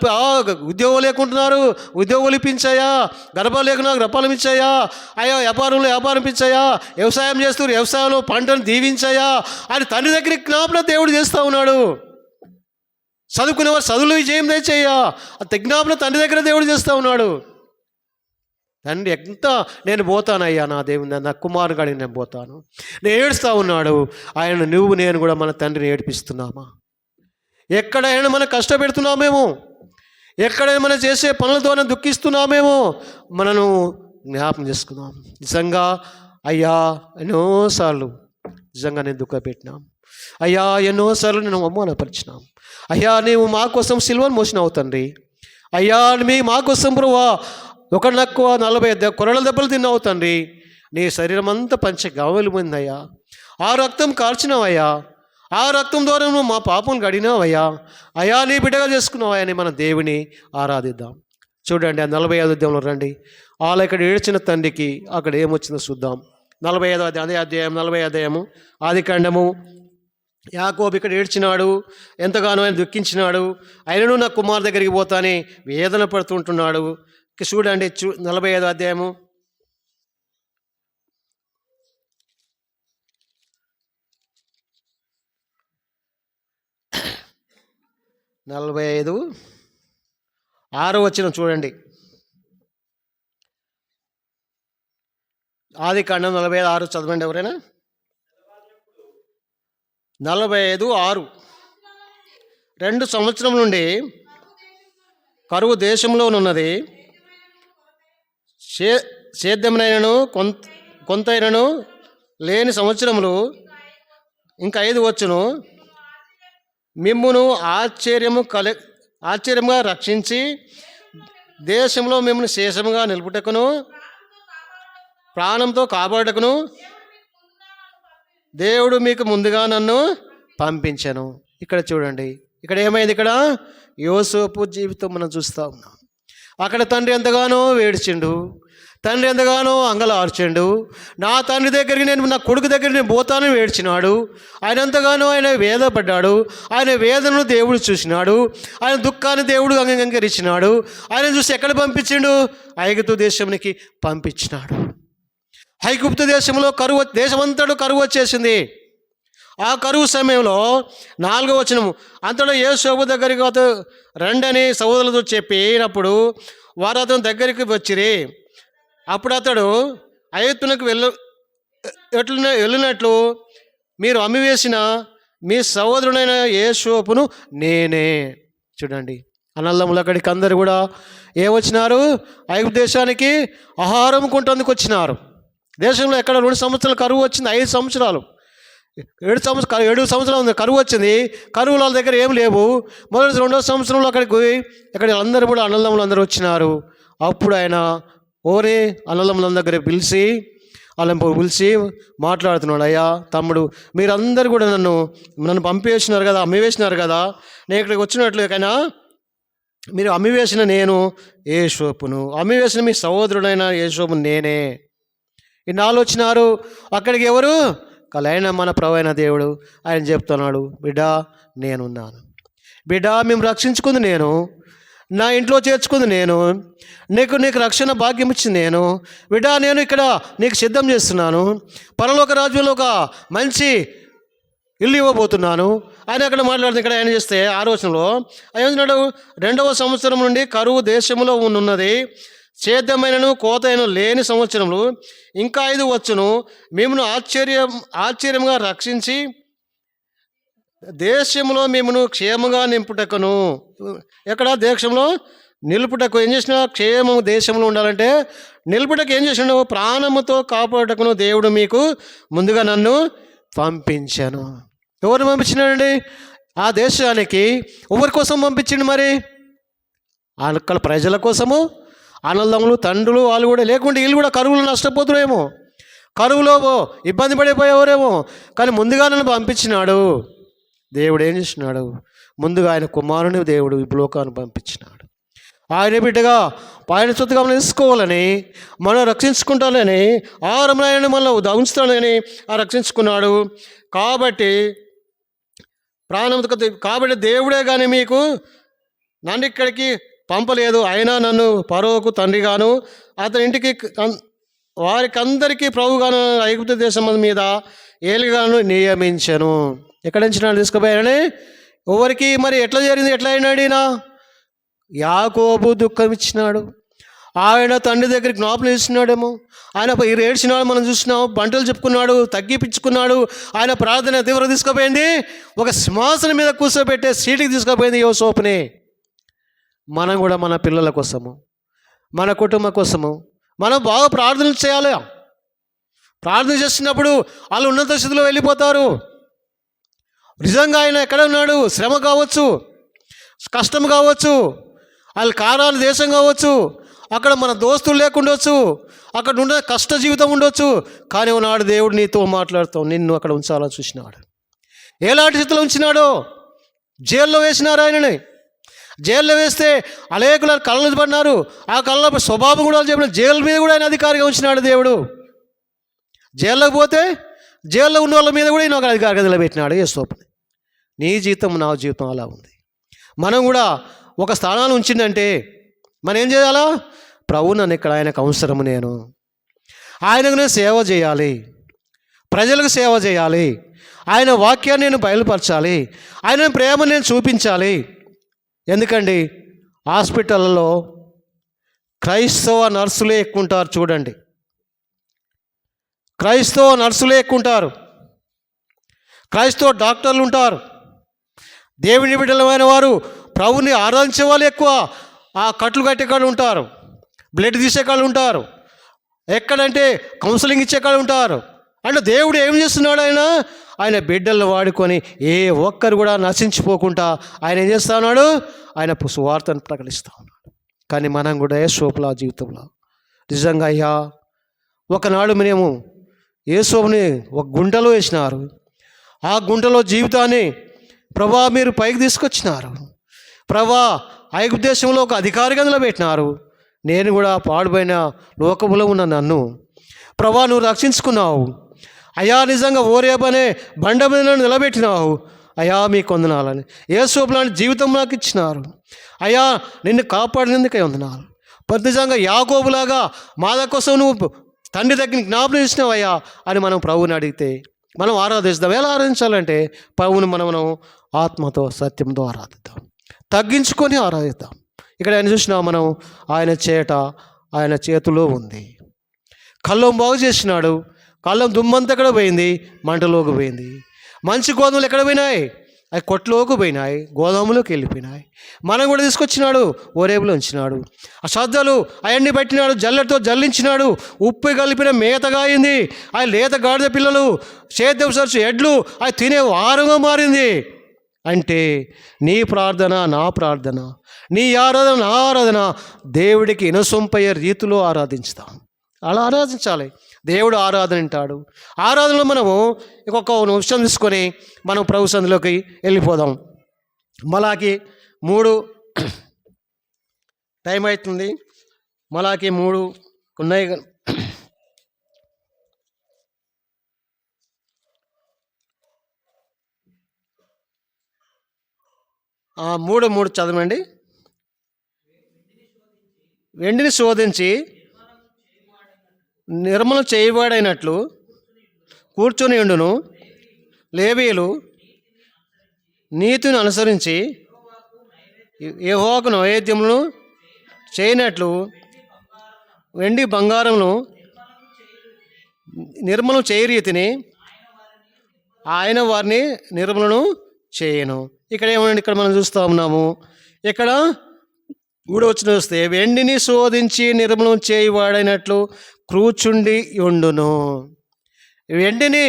ఉద్యోగం లేకుంటున్నారు, ఉద్యోగాలు ఇప్పించాయా, గర్భాలు లేకున్నా గర్భాలు ఇచ్చాయా, అయ్యా వ్యాపారంలో వ్యాపారం ఇప్పించాయా, వ్యవసాయం చేస్తూ వ్యవసాయంలో పంటను దీవించాయా అని తండ్రి దగ్గర జ్ఞాపన దేవుడు చేస్తూ ఉన్నాడు. చదువుకునేవారు చదువులు విజయం తెచ్చాయా, ఆ జ్ఞాపన తండ్రి దగ్గర దేవుడు చేస్తూ ఉన్నాడు. తండ్రి ఎంత నేను పోతానయ్యా, నా దేవుని నా కుమారుని కాడికి నేను పోతాను, నేను ఏడుస్తూ ఉన్నాడు. ఆయన నువ్వు నేను కూడా మన తండ్రిని ఏడిపిస్తున్నామా? ఎక్కడైనా మనం కష్టపెడుతున్నామేమో, ఎక్కడైనా మనం చేసే పనులతోనే దుఃఖిస్తున్నామేమో, మనను జ్ఞాపకం చేసుకున్నాం. నిజంగా అయ్యా ఎన్నోసార్లు నిజంగా నేను దుఃఖపెట్టినాం అయ్యా, ఎన్నోసార్లు నేను అవమానపరిచినాం అయ్యా. నీవు మా కోసం సిలువను మోసినావు తండ్రి. అయ్యా మా కోసం బ్రువా ఒకటి నక్కువ 40 కొరల దెబ్బలు తిన్నావు తండ్రి. నీ శరీరం అంతా పంచగావలు పోయిందయ్యా. ఆ రక్తం కార్చినావయ్యా, ఆ రక్తం ద్వారా నువ్వు మా పాపం గడినావయ్యా. అయ్యా నీ బిడ్డగా చేసుకున్నావయ్యా అని మన దేవుని ఆరాధిద్దాం. చూడండి ఆ 45వ అధ్యాయంలో రండి. వాళ్ళ ఇక్కడ ఏడ్చిన తండ్రికి అక్కడ ఏమొచ్చిందో చూద్దాం. 45వ అధ్యాయం 40వ అధ్యాయము ఆదికాండము. యాకోబు ఇక్కడ ఏడ్చినాడు, ఎంతగానో ఆయన దుఃఖించినాడు. ఆయనను నా కుమారు దగ్గరికి పోతానే వేదన పడుతుంటున్నాడు. చూడండి 45వ అధ్యాయము 45:6 వచనం చూడండి. ఆదికాండం 45:6 చదవండి ఎవరైనా. 45:6 2 సంవత్సరం నుండి కరువు దేశంలోనున్నది, సేద్యమునైనను కొంతైనను లేని సంవత్సరములు ఇంకా 5 వచ్చును. మిమ్మును ఆశ్చర్యముగా రక్షించి దేశంలో మిమ్మల్ని శేషముగా నిలుపుటకును ప్రాణంతో కాపాడుటకును దేవుడు మీకు ముందుగా నన్ను పంపించను. ఇక్కడ చూడండి, ఇక్కడ ఏమైంది? ఇక్కడ యోసేపు జీవితం మనం చూస్తూ ఉన్నాం. అక్కడ తండ్రి ఎంతగానో వేడిచిండు, తండ్రి ఎంతగానో అంగలార్చిండు. నా తండ్రి దగ్గరికి నా కొడుకు దగ్గర నేను పోతానని వేడ్చినాడు. ఆయన ఎంతగానో ఆయన వేదపడ్డాడు. ఆయన వేదనను దేవుడు చూసినాడు, ఆయన దుఃఖాన్ని దేవుడు అంగీకరించినాడు. ఆయన చూసి ఎక్కడ పంపించిండు? ఐగుప్తు దేశానికి పంపించినాడు. ఐగుప్తు దేశంలో కరువు, దేశమంతటా కరువు వచ్చేసింది. ఆ కరువు సమయంలో 4వ వచనము, అంతటా యోసేపు దగ్గరికి రండి అని సహోదరులతో చెప్పినప్పుడు వారు అతని దగ్గరికి వచ్చిరి. అప్పుడు అతడు ఐగుప్తునకు వెళ్ళినట్లు మీరు అమ్మివేసిన మీ సహోదరుడైన యోసేపును నేనే. చూడండి, అన్నదమ్ములు అక్కడికి అందరు కూడా ఏమొచ్చినారు? ఐగుప్తు దేశానికి ఆహారం కొంటందుకు వచ్చినారు. దేశంలో ఎక్కడ 2 సంవత్సరాలు కరువు వచ్చింది, 5 సంవత్సరాలు 7 సంవత్సరాలు ఉంది కరువు వచ్చింది. కరువుల వాళ్ళ దగ్గర ఏం లేవు. మొదటి 2వ సంవత్సరంలో అక్కడికి అందరూ కూడా అన్నదమ్ములు అందరూ వచ్చినారు. అప్పుడు ఆయన అన్నదమ్ముల దగ్గర పిలిచి మాట్లాడుతున్నాడు. అయ్యా తమ్ముడు, మీరందరూ కూడా నన్ను పంపివేసినారు కదా, అమ్మివేసినారు కదా, నేను ఇక్కడికి వచ్చినట్లుకైనా మీరు అమ్మివేసిన నేను యోసేపును, అమ్మివేసిన మీ సహోదరుడైన యోసేపును నేనే. ఇన్నాళ్ళు వచ్చినారు. అక్కడికి ఎవరు? కలైన మన ప్రభువైన దేవుడు ఆయన చెప్తున్నాడు, బిడ్డ నేనున్నాను, బిడ్డ మేము రక్షించుకుంది నేను, నా ఇంట్లో చేర్చుకుంది నేను, నీకు రక్షణ భాగ్యం ఇచ్చింది నేను, బిడ్డ నేను ఇక్కడ నీకు సిద్ధం చేస్తున్నాను, పరలోక రాజ్యంలో ఒక మంచి ఇల్లు ఇవ్వబోతున్నాను. ఆయన అక్కడ మాట్లాడుతుంది. ఇక్కడ ఆయన చేస్తే 6వ వచనంలో ఆయన 2వ సంవత్సరం నుండి కరువు దేశంలో ఉన్నది, సేద్యమైనను కోతైన లేని సంవత్సరములు ఇంకా 5 వచ్చును, మిమ్మను ఆశ్చర్యంగా రక్షించి దేశంలో మిమ్మను క్షేమంగా నింపుటకును. ఎక్కడ? దేశంలో నిలుపుటకు. ఏం చేసిన? క్షేమం దేశంలో ఉండాలంటే నిలుపుటకు ఏం చేసినాడు? ప్రాణముతో కాపాడుటకును దేవుడు మీకు ముందుగా నన్ను పంపించాను. ఎవరు పంపించినాడండి? ఆ దేశానికి ఎవరి కోసం పంపించిండు? మరి అక్కడ ప్రజల కోసము. అన్నదమ్ములు తండ్రులు వాళ్ళు కూడా లేకుంటే వీళ్ళు కూడా కరువులో నష్టపోతున్నారేమో, కరువులో ఇబ్బంది పడిపోయేవారేమో. కానీ ముందుగా నన్ను పంపించినాడు దేవుడు. ఏం చేసినాడు? ముందుగా ఆయన కుమారుని దేవుడు ఈ లోకాన్ని పంపించినాడు. ఆయన బిడ్డగా ఆయన సొత్తుగా మనం తీసుకోవాలని, మనం రక్షించుకుంటానని, ఆహారంలో మనం ఉంచుతానని రక్షించుకున్నాడు. కాబట్టి కాబట్టి దేవుడే కానీ మీకు నన్ను ఇక్కడికి పంపలేదు. అయినా నన్ను ఫరోకు తండ్రిగాను అతని ఇంటికి వారికందరికీ ప్రభుగాను ఐగుప్తు దేశం మీద ఏలిగాను నియమించను. ఎక్కడ నుంచి నన్ను తీసుకుపోయాడని ఎవరికి మరి ఎట్లా జరిగింది? ఎట్లా అయినాడు? ఈయన యాకోబు దుఃఖం ఇచ్చినాడు. ఆయన తండ్రి దగ్గరికి జ్ఞాపకం ఇచ్చినాడేమో. ఆయన ఏడ్చినాడు, మనం చూసినాం. బంటలు చెప్పుకున్నాడు, తగ్గిపించుకున్నాడు. ఆయన ప్రార్థన తీవ్ర తీసుకుపోయింది. ఒక సింహాసనం మీద కూర్చోబెట్టే సీటుకి తీసుకుపోయింది యోసేపుని. మనం కూడా మన పిల్లల కోసము, మన కుటుంబం కోసము మనం బాగా ప్రార్థనలు చేయాలి. ప్రార్థన చేస్తున్నప్పుడు వాళ్ళు ఉన్నత స్థితిలో వెళ్ళిపోతారు. నిజంగా ఆయన ఎక్కడ ఉన్నాడు? శ్రమ కావచ్చు, కష్టం కావచ్చు, వాళ్ళ కారాల దేశం కావచ్చు, అక్కడ మన దోస్తులు లేకుండొచ్చు, అక్కడ ఉండే కష్ట జీవితం ఉండొచ్చు. కానీ ఉన్నాడు దేవుడు నీతో మాట్లాడుతాం, నిన్ను అక్కడ ఉంచాలని చూసినాడు. ఎలాంటి స్థితిలో ఉంచినాడో? జైల్లో వేసినారు ఆయనని. జైల్లో వేస్తే అనేకులు కళ్ళను పడినారు. ఆ కళ్ళ స్వభావం కూడా చెప్పిన జైలు మీద కూడా ఆయన అధికారిగా ఉంచినాడు దేవుడు. జైల్లోకి పోతే జైల్లో ఉన్న వాళ్ళ మీద కూడా ఈయన ఒక అధికారిగా నిలబెట్టినాడు యేసోపుని. నీ జీవితం నా జీవితం అలా ఉంది. మనం కూడా ఒక స్థానాన్ని ఉంచిందంటే మనం ఏం చేయాలా? ప్రభు నన్ను ఇక్కడ ఆయనకు అవసరము, నేను ఆయనకు నేను సేవ చేయాలి, ప్రజలకు సేవ చేయాలి, ఆయన వాక్యాన్ని నేను బయలుపరచాలి, ఆయన ప్రేమ నేను చూపించాలి. ఎందుకండి హాస్పిటల్లో క్రైస్తవ నర్సులే ఎక్కువ ఉంటారు. చూడండి, క్రైస్తవ నర్సులే ఎక్కువ ఉంటారు, క్రైస్తవ డాక్టర్లు ఉంటారు. దేవుని బిడ్డలమైన వారు ప్రభుని ఆరాధించే వాళ్ళు ఎక్కువ. ఆ కట్లు కట్టే కాళ్ళు ఉంటారు, బ్లడ్ తీసే కాళ్ళు ఉంటారు, ఎక్కడంటే కౌన్సిలింగ్ ఇచ్చే కాళ్ళు ఉంటారు. అంటే దేవుడు ఏం చేస్తున్నాడు? ఆయన బిడ్డలను వాడుకొని ఏ ఒక్కరు కూడా నశించిపోకుండా ఆయన ఏం చేస్తా ఉన్నాడు? ఆయన సువార్తను ప్రకటిస్తూ ఉన్నాడు. కానీ మనం కూడా యేసోపుల జీవితంలో నిజంగా అయ్యా, ఒకనాడు మేము యేసోపుని ఒక గుంటలో వేసినారు. ఆ గుంటలో జీవితాన్ని ప్రభా మీరు పైకి తీసుకొచ్చినారు. ప్రభా ఐగుప్తు దేశంలో ఒక అధికారిగా నిలబెట్టినారు. నేను కూడా పాడుపోయిన లోకములో ఉన్న నన్ను ప్రభా నువ్వు రక్షించుకున్నావు అయ్యా. నిజంగా ఓరేబు అనే బండ మీద నిలబెట్టినావు అయ్యా, మీకు వందనాలని. యేసోపు లాంటి జీవితం నాకు ఇచ్చినారు అయ్యా, నిన్ను కాపాడినందుకే వందనాలు. నిజంగా యాకోబులాగా మాద కోసం నువ్వు తండ్రి దగ్గర జ్ఞాపకం చేసినావు అయ్యా అని మనం ప్రభువుని అడిగితే మనం ఆరాధిస్తాం. ఎలా ఆరాధించాలంటే ప్రభువుని మనం ఆత్మతో సత్యంతో ఆరాధిద్దాం, తగ్గించుకొని ఆరాధిద్దాం. ఇక్కడ ఆయన చూసినా మనం ఆయన చేట ఆయన చేతిలో ఉంది. కళ్ళం బాగు చేసినాడు. కళ్ళం దుమ్మంతా ఎక్కడ పోయింది? మంటలోకి పోయింది. మంచి గోధుమలు ఎక్కడ పోయినాయి? అవి కొట్లోకి పోయినాయి, గోదాములోకి వెళ్ళిపోయినాయి. మనం కూడా తీసుకొచ్చినాడు, ఓరేపులో ఉంచినాడు. ఆ శ్రద్ధలు అవన్నీ పెట్టినాడు, జల్లెడతో జల్లించినాడు. ఉప్పు కలిపిన మేతగా అయింది. ఆ లేత గాడిద పిల్లలు, సేద్యపు సరుచు ఎడ్లు అవి తినే వారంగా మారింది. అంటే నీ ప్రార్థన నా ప్రార్థన, నీ ఆరాధన నా ఆరాధన దేవుడికి ఇనసొంపయ్యే రీతిలో ఆరాధించుతాం. అలా ఆరాధించాలి. దేవుడు ఆరాధన అంటాడు. ఆరాధనలో మనము ఇంకొక నిమిషం తీసుకొని మనం ప్రభు సన్నిధిలోకి వెళ్ళిపోదాం. మలాకి 3 టైం అవుతుంది. మలాకి 3 ఉన్నాయి. 3:3 చదవండి. వెండిని శోధించి నిర్మలం చేయబడినట్లు కూర్చొని ఉండును. లేవీయులు నీతిని అనుసరించి యెహోవాకు నైవేద్యములను చేయనట్లు వెండి బంగారమును నిర్మలం చేయ రీతిని ఆయన వారిని నిర్మలను చేయను. ఇక్కడ ఏమండి, ఇక్కడ మనం చూస్తూ ఉన్నాము. ఇక్కడ 3వ వచనం వస్తే వెండిని శోధించి నిర్మలం చేయవాడైనట్లు కూర్చుండి ఉండును. వెండిని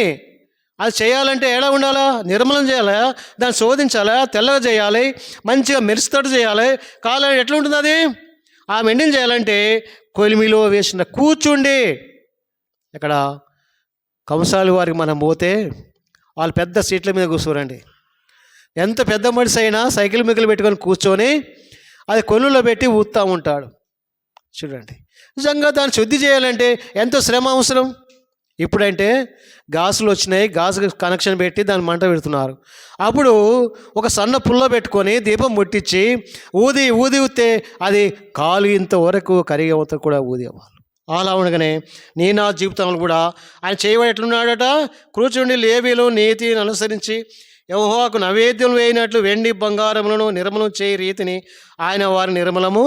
అది చేయాలంటే ఎలా ఉండాలా? నిర్మలం చేయాలా, దాన్ని శోధించాలా, తెల్లగా చేయాలి, మంచిగా మెరుస్తట్టు చేయాలి. కాలం ఎట్లా ఉంటుంది అది? ఆ వెండిని చేయాలంటే కొలిమిలో వేసిన కూర్చుండి. ఇక్కడ కంసాలి వారికి మనం పోతే వాళ్ళు పెద్ద సీట్ల మీద కూర్చోరండి. ఎంత పెద్ద మనిషి అయినా సైకిల్ మిగిలి పెట్టుకొని కూర్చొని అది కొలులో పెట్టి ఊపుతూ ఉంటాడు. చూడండి, నిజంగా దాన్ని శుద్ధి చేయాలంటే ఎంతో శ్రమ అవసరం. ఇప్పుడంటే గ్యాసులు వచ్చినాయి, గ్యాస్ కనెక్షన్ పెట్టి దాన్ని మంట పెడుతున్నారు. అప్పుడు ఒక సన్న పుల్ల పెట్టుకొని దీపం ముట్టించి ఊది ఊతే అది కాలు ఇంతవరకు కరిగేంత కూడా ఊదేవాళ్ళు. అలా ఉండగానే నా జీవితంలో కూడా ఆయన చేయబడి ఎట్లున్నాడట? కూర్చుండి లేవీలు నీతిని అనుసరించి యెహోవాకు నైవేద్యం వేయినట్లు వెండి బంగారములను నిర్మలం చేయి రీతిని ఆయన వారి నిర్మలము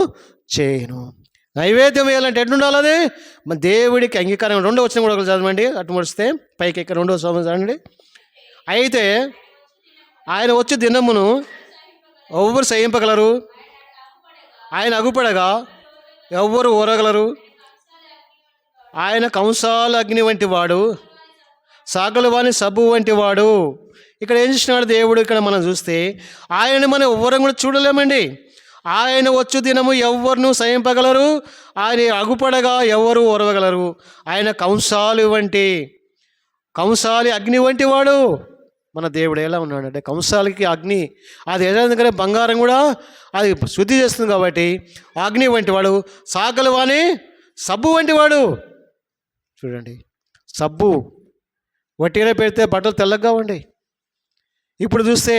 చేయను. నైవేద్యం వేయాలంటే ఎట్లుండాలి? అది మన దేవుడికి అంగీకారం. 2వ వచనం కూడా చదవండి, అటు ముడిస్తే పైకి ఇక్కడ 2వ వచనం చదవండి. అయితే ఆయన వచ్చి దినమును ఎవ్వరు సహింపగలరు, ఆయన అగుపడగా ఎవ్వరు ఓరగలరు. ఆయన కంసాల అగ్ని వంటి వాడు, సాగల వాని సబ్బు వంటి వాడు. ఇక్కడ ఏం చేసినాడు దేవుడు? ఇక్కడ మనం చూస్తే ఆయనని మనం ఎవ్వరం కూడా చూడలేమండి. ఆయన వచ్చు దినము ఎవ్వరును సహింపగలరు, ఆయన అగుపడగా ఎవరు ఓరవగలరు. ఆయన కంసాలి అగ్ని వంటి వాడు. మన దేవుడు ఎలా ఉన్నాడంటే కంసాలకి అగ్ని, అది ఎందుకంటే బంగారం కూడా అది శుద్ధి చేస్తుంది కాబట్టి అగ్ని వంటి వాడు. సాగల వాని సబ్బు వంటి వాడు. చూడండి, సబ్బు వట్టిగా పెడితే బట్టలు తెల్లగా ఉండి, ఇప్పుడు చూస్తే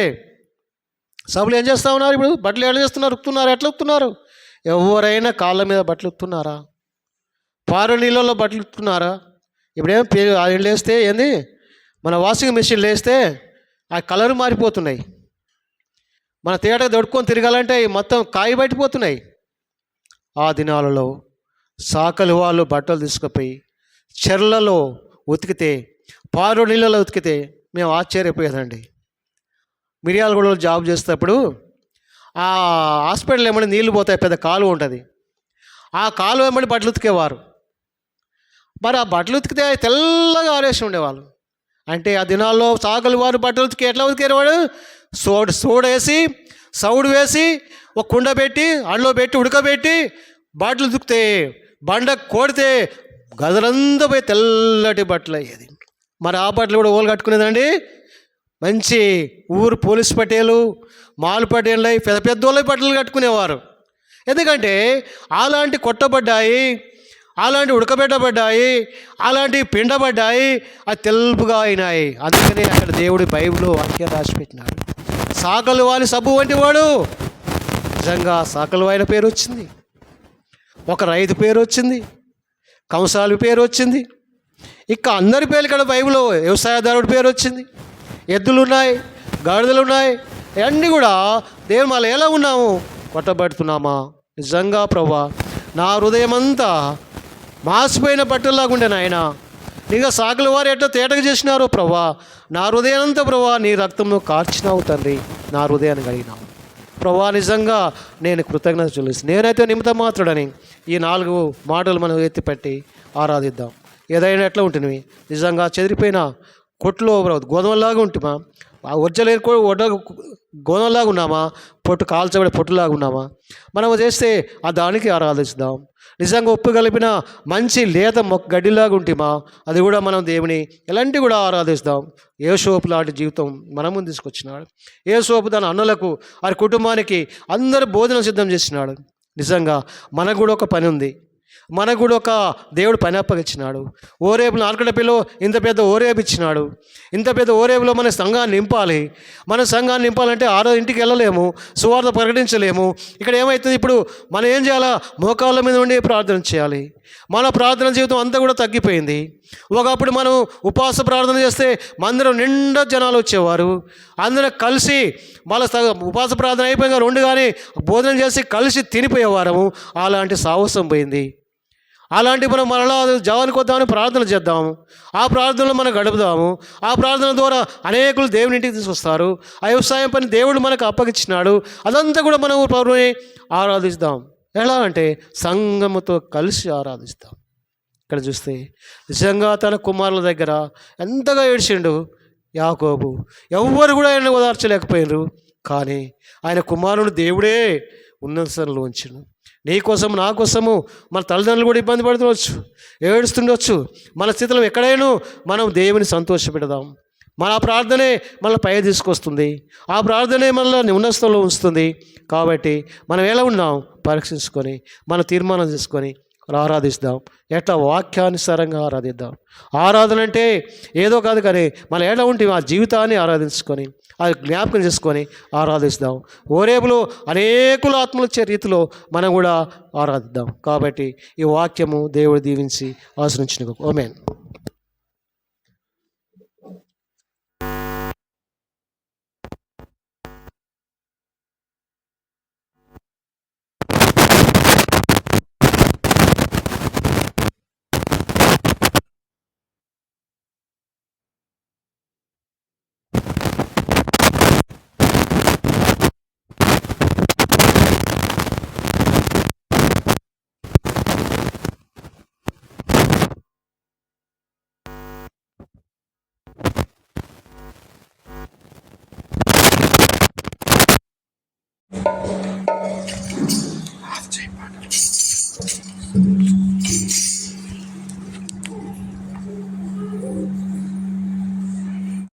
సబ్బులు ఏం చేస్తూ ఉన్నారు? ఇప్పుడు బట్టలు ఎట్లా చేస్తున్నారు? ఉక్కుతున్నారు. ఎట్లా ఉక్కుతున్నారు? ఎవరైనా కాళ్ళ మీద బట్టలు ఉక్కుతున్నారా? పారు నీళ్ళలో బట్టలు ఉక్కుతున్నారా? ఇప్పుడేం అది వేస్తే ఏంది, మన వాషింగ్ మెషిన్ వేస్తే ఆ కలర్ మారిపోతున్నాయి. మన తేటగా దొడుక్కొని తిరగాలంటే మొత్తం కాయి పట్టిపోతున్నాయి. ఆ దినాలలో సాకలి వాళ్ళు బట్టలు తీసుకుపోయి చెర్లలో ఉతికితే, పారు నీళ్ళలో ఉతికితే మేము ఆశ్చర్యపోయేదండి. మిర్యాలగూడలో జాబ్ చేసేటప్పుడు ఆ హాస్పిటల్ ఏమంటే నీళ్ళు పోతాయి, పెద్ద కాలువ ఉంటుంది. ఆ కాలువ ఏమంటే బట్టలు ఉతికేవారు. మరి ఆ బట్టలు ఉతికితే తెల్లగా ఆరేసి ఉండేవాళ్ళు. అంటే ఆ దినాల్లో సాగలు వారు బట్టలు ఉతికి ఎట్లా ఉతికేవాడు? సోడేసి సౌడు వేసి ఒక కుండ పెట్టి అందులో పెట్టి ఉడకబెట్టి బట్టలు ఉతికితే బండ కొడితే గదరంతా పోయి తెల్లటి బట్టలు అయ్యేది. మరి ఆ బట్టలు కూడా ఓలు కట్టుకునేదండి. మంచి ఊరు పోలీస్ పటేలు, మాలు పటేళ్ళు, పెద్ద పెద్ద వాళ్ళ బట్టలు కట్టుకునేవారు. ఎందుకంటే అలాంటి కొట్టబడ్డాయి, అలాంటి ఉడకబెట్టబడ్డాయి, అలాంటి పిండబడ్డాయి, అది తెలుపుగా అయినాయి. అందుకనే అక్కడ దేవుడి బైబిల్లో వాక్యం రాసి పెట్టినాడు. సాకలు వాని సబ్బు వంటి వాడు. నిజంగా సాకలు వాయిన పేరు వచ్చింది, ఒక రైతు పేరు వచ్చింది, కంసాలి పేరు వచ్చింది, ఇక అందరి పేర్లు ఇక్కడ బైబిల్లో వ్యవసాయదారుడి పేరు వచ్చింది. ఎద్దులు ఉన్నాయి, గాడిదలు ఉన్నాయి. ఇవన్నీ కూడా దేవుడు మళ్ళీ ఎలా ఉన్నాము? కొట్టబడుతున్నామా? నిజంగా ప్రభా నా హృదయమంతా మాసిపోయిన బట్టల్లాగుండే నాయన, నీగా సాకుల వారు ఎట్లా తేటగా చేసినారో ప్రభా, నా హృదయానంతా ప్రభా నీ రక్తంలో కార్చినావు తండ్రి, నా హృదయాన్ని కలిగినావు ప్రభా. నిజంగా నేను కృతజ్ఞత చెల్లిస్తాను. నేనైతే నిమిత్త మాత్రుడని ఈ 4 మాటలు మనం ఎత్తిపెట్టి ఆరాధిద్దాం. ఏదైనా ఎట్లా ఉంటుంది, నిజంగా చెదిరిపోయిన కొట్లో గోధుమలాగా ఉంటుమా, ఒడ్జలేని గోధుమలాగా ఉన్నామా, పొట్టు కాల్చబడే పొట్టులాగా ఉన్నామా, మనం చేస్తే ఆ దానికి ఆరాధిస్తాం. నిజంగా ఉప్పు కలిపిన మంచి లేత గడ్డిలాగా ఉంటుమా, అది కూడా మనం దేవుని ఎలాంటి కూడా ఆరాధిస్తాం. యేసోపు లాంటి జీవితం మన ముందు తీసుకొచ్చినాడు. యేసోపు తన అన్నలకు ఆ కుటుంబానికి అందరూ భోజనం సిద్ధం చేసినాడు. నిజంగా మనకు కూడా ఒక పని ఉంది, మనకు కూడా ఒక దేవుడు పని అప్పగించినాడు. ఓరేబులో ఆర్కడపిలో ఇంత పెద్ద ఓరేబు ఇచ్చినాడు. ఇంత పెద్ద ఓరేబులో మన సంఘాన్ని నింపాలి. మన సంఘాన్ని నింపాలంటే ఇంటికి వెళ్ళలేము, సువార్త ప్రకటించలేము. ఇక్కడ ఏమవుతుంది, ఇప్పుడు మనం ఏం చేయాలా, మోకాళ్ళ మీద ఉండి ప్రార్థన చేయాలి. మన ప్రార్థన జీవితం అంతా కూడా తగ్గిపోయింది. ఒకప్పుడు మనం ఉపవాస ప్రార్థన చేస్తే మందిరం నిండా జనాలు వచ్చేవారు. అందరం కలిసి మళ్ళీ ఉపవాస ప్రార్థన అయిపోయిన 2 కానీ భోజనం చేసి కలిసి తినిపోయేవారము. అలాంటి సాహసం పోయింది. అలాంటి మనం మరలా జవానికి వద్దామని ప్రార్థన చేద్దాము. ఆ ప్రార్థనలో మనం గడుపుదాము. ఆ ప్రార్థన ద్వారా అనేకులు దేవుని ఇంటికి తీసుకొస్తారు. ఆ వ్యవసాయం పని దేవుడు మనకు అప్పగించినాడు. అదంతా కూడా మనం పౌరుని ఆరాధిస్తాం. ఎలా అంటే సంఘముతో కలిసి ఆరాధిస్తాం. ఇక్కడ చూస్తే నిజంగా తన కుమారుల దగ్గర ఎంతగా ఏడ్చిండు యాకోబు. ఎవ్వరు కూడా ఆయన ఓదార్చలేకపోయారు. కానీ ఆయన కుమారుడు దేవుడే ఉన్నత స్థలంలో ఉంచాడు. నీ కోసం నా కోసము మన తల్లిదండ్రులు కూడా ఇబ్బంది పడుతుండొచ్చు, ఏడుస్తుండొచ్చు. మన స్థితిలో ఎక్కడైనా మనం దేవుని సంతోషపెడదాం. మన ప్రార్థనే మనల్ని పై తీసుకొస్తుంది. ఆ ప్రార్థనే మనల్ని ఉన్నత స్థలంలో ఉంచుతుంది. కాబట్టి మనం ఎలా ఉన్నాం పరీక్షించుకొని మన తీర్మానం చేసుకొని ఆరాధిస్తాం. ఎట్లా వాక్యానుసారంగా ఆరాధిద్దాం. ఆరాధన అంటే ఏదో కాదు, కానీ మనం ఎలా ఉంటే ఆ జీవితాన్ని ఆరాధించుకొని అది జ్ఞాపకం చేసుకొని ఆరాధిస్తాం. ఓరేబులో అనేకులు ఆత్మలు వచ్చే రీతిలో మనం కూడా ఆరాధిద్దాం. కాబట్టి ఈ వాక్యము దేవుడు దీవించి ఆశ్రయించిన ఆమేన్.